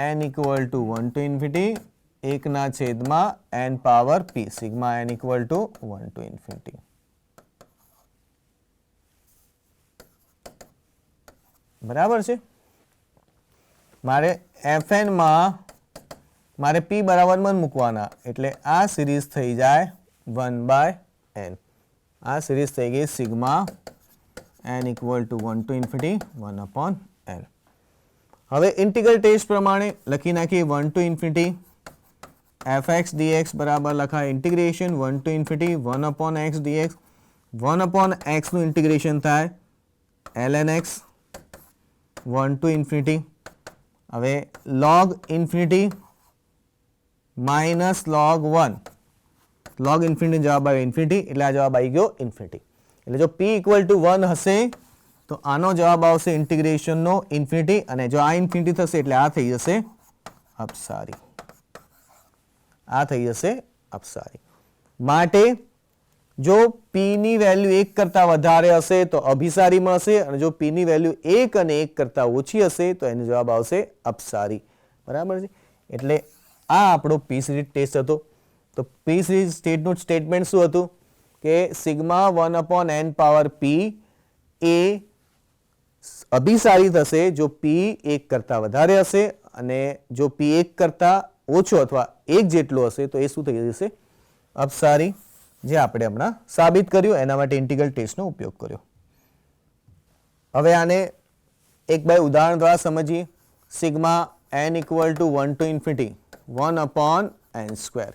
n equal to 1 to infinity 1 ના છેદમાં n power p sigma n equal to 1 to infinity. બરાબર છે. મારે fn માં મારે p બરાબર 1 મૂકવાના એટલે આ સિરીઝ થઈ જાય 1/n. આ સિરીઝ થઈ ગઈ sigma n equal to 1 to infinity 1/n. હવે ઇન્ટિગ્રલ ટેસ્ટ પ્રમાણે લખી નાખીએ 1 ટુ ઇન્ફિનિટી fx dx બરાબર લખાય integration 1 to infinity 1/x dx 1/x નું ઇન્ટિગ્રેશન થાય ln x 1 ટુ ઇન્ફિનિટી. હવે log infinity minus log 1 log infinity જવાબ આવ્યો ઇન્ફિનિટી એટલે આ જવાબ આવી ગયો ઇન્ફિનિટી. એટલે જો p ઇક્વલ ટુ 1 હશે તો આનો જવાબ આવશે ઇન્ટિગ્રેશનનો ઇન્ફિનિટી અને જો આ ઇન્ફિનિટી થશે એટલે આ થઈ જશે અપસારી. આ થઈ જશે અપસારી. માટે જો p ની વેલ્યુ 1 કરતા વધારે હશે તો અભિસારી મળશે અને જો p ની વેલ્યુ 1 અને 1 કરતા ઓછી હશે તો એનો જવાબ આવશે અપસારી. બરાબર છે. એટલે આ આપણો p સિરીઝ ટેસ્ટ હતો. તો p સિરીઝ ટેસ્ટનું સ્ટેટમેન્ટ શું હતું કે સિગ્મા 1/n પાવર p એ અભિસારી થશે જો p 1 કરતા વધારે હશે અને જો p 1 કરતા ઓછો અથવા 1 જેટલો હશે તો એ શું થઈ જશે અપસારી. જે આપણે હમણાં સાબિત કર્યું એના માટે ઇન્ટિગ્રલ ટેસ્ટનો ઉપયોગ કર્યો. હવે આને એક બે ઉદાહરણ દ્વારા સમજીએ. Sigma n equal to 1 to infinity 1/n square.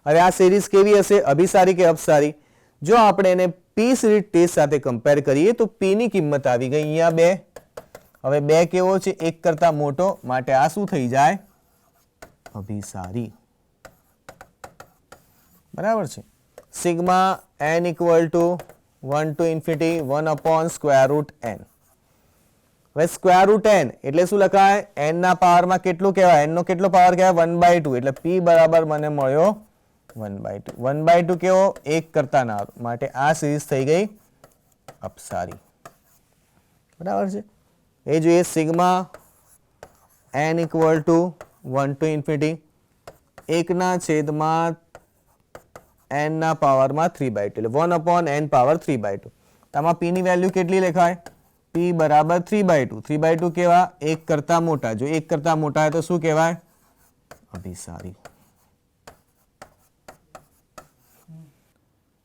હવે આ સિરીઝ કેવી હશે અભિસારી કે અપસારી? જો આપણે એને p સિરીઝ ટેસ્ટ સાથે કમ્પેર કરીએ તો p ની કિંમત આવી ગઈ અહીંયા 2. હવે 2 કેવો છે 1 કરતા મોટો માટે આ શું થઈ જાય અભિસારી. બરાબર છે. Sigma n equal to 1 to infinity 1/√n. હવે સ્ક્વેર રૂટ n એટલે શું લખાય n ના પાવરમાં કેટલું કહેવાય n નો કેટલો પાવર કહેવાય 1/2 એટલે p બરાબર મને મળ્યો 1/2. 1/2 કેવો 1 કરતા નાનો માટે આ સિરીઝ થઈ ગઈ અપસારી. બરાબર છે. એ જોઈએ sigma n equal to 1 to infinity 1 ના છેદમાં n ના પાવરમાં 3/2 એટલે 1/n પાવર 3/2. આમાં p ની વેલ્યુ કેટલી લખાય p બરાબર 3/2. 3/2 કેવા 1 કરતા મોટા. જો 1 કરતા મોટા હોય તો શું કહેવાય અભિસારી.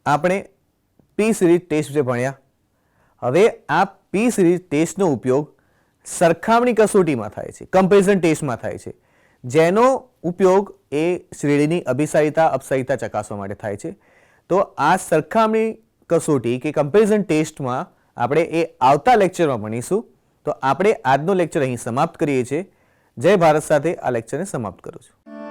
આપણે પી સિરીઝ ટેસ્ટ વિશે ભણ્યા. હવે આ પી સિરીઝ ટેસ્ટનો ઉપયોગ સરખામણી કસોટીમાં થાય છે, કમ્પેરિઝન ટેસ્ટમાં થાય છે, જેનો ઉપયોગ એ શ્રેણીની અભિસારિતા અપસારિતા ચકાસવા માટે થાય છે. તો આ સરખામણી કસોટી કે કમ્પેરિઝન ટેસ્ટમાં આપણે એ આવતા લેક્ચરમાં ભણીશું. તો આપણે આજનો લેક્ચર અહીં સમાપ્ત કરીએ છીએ. જય ભારત સાથે આ લેક્ચરને સમાપ્ત કરું છું.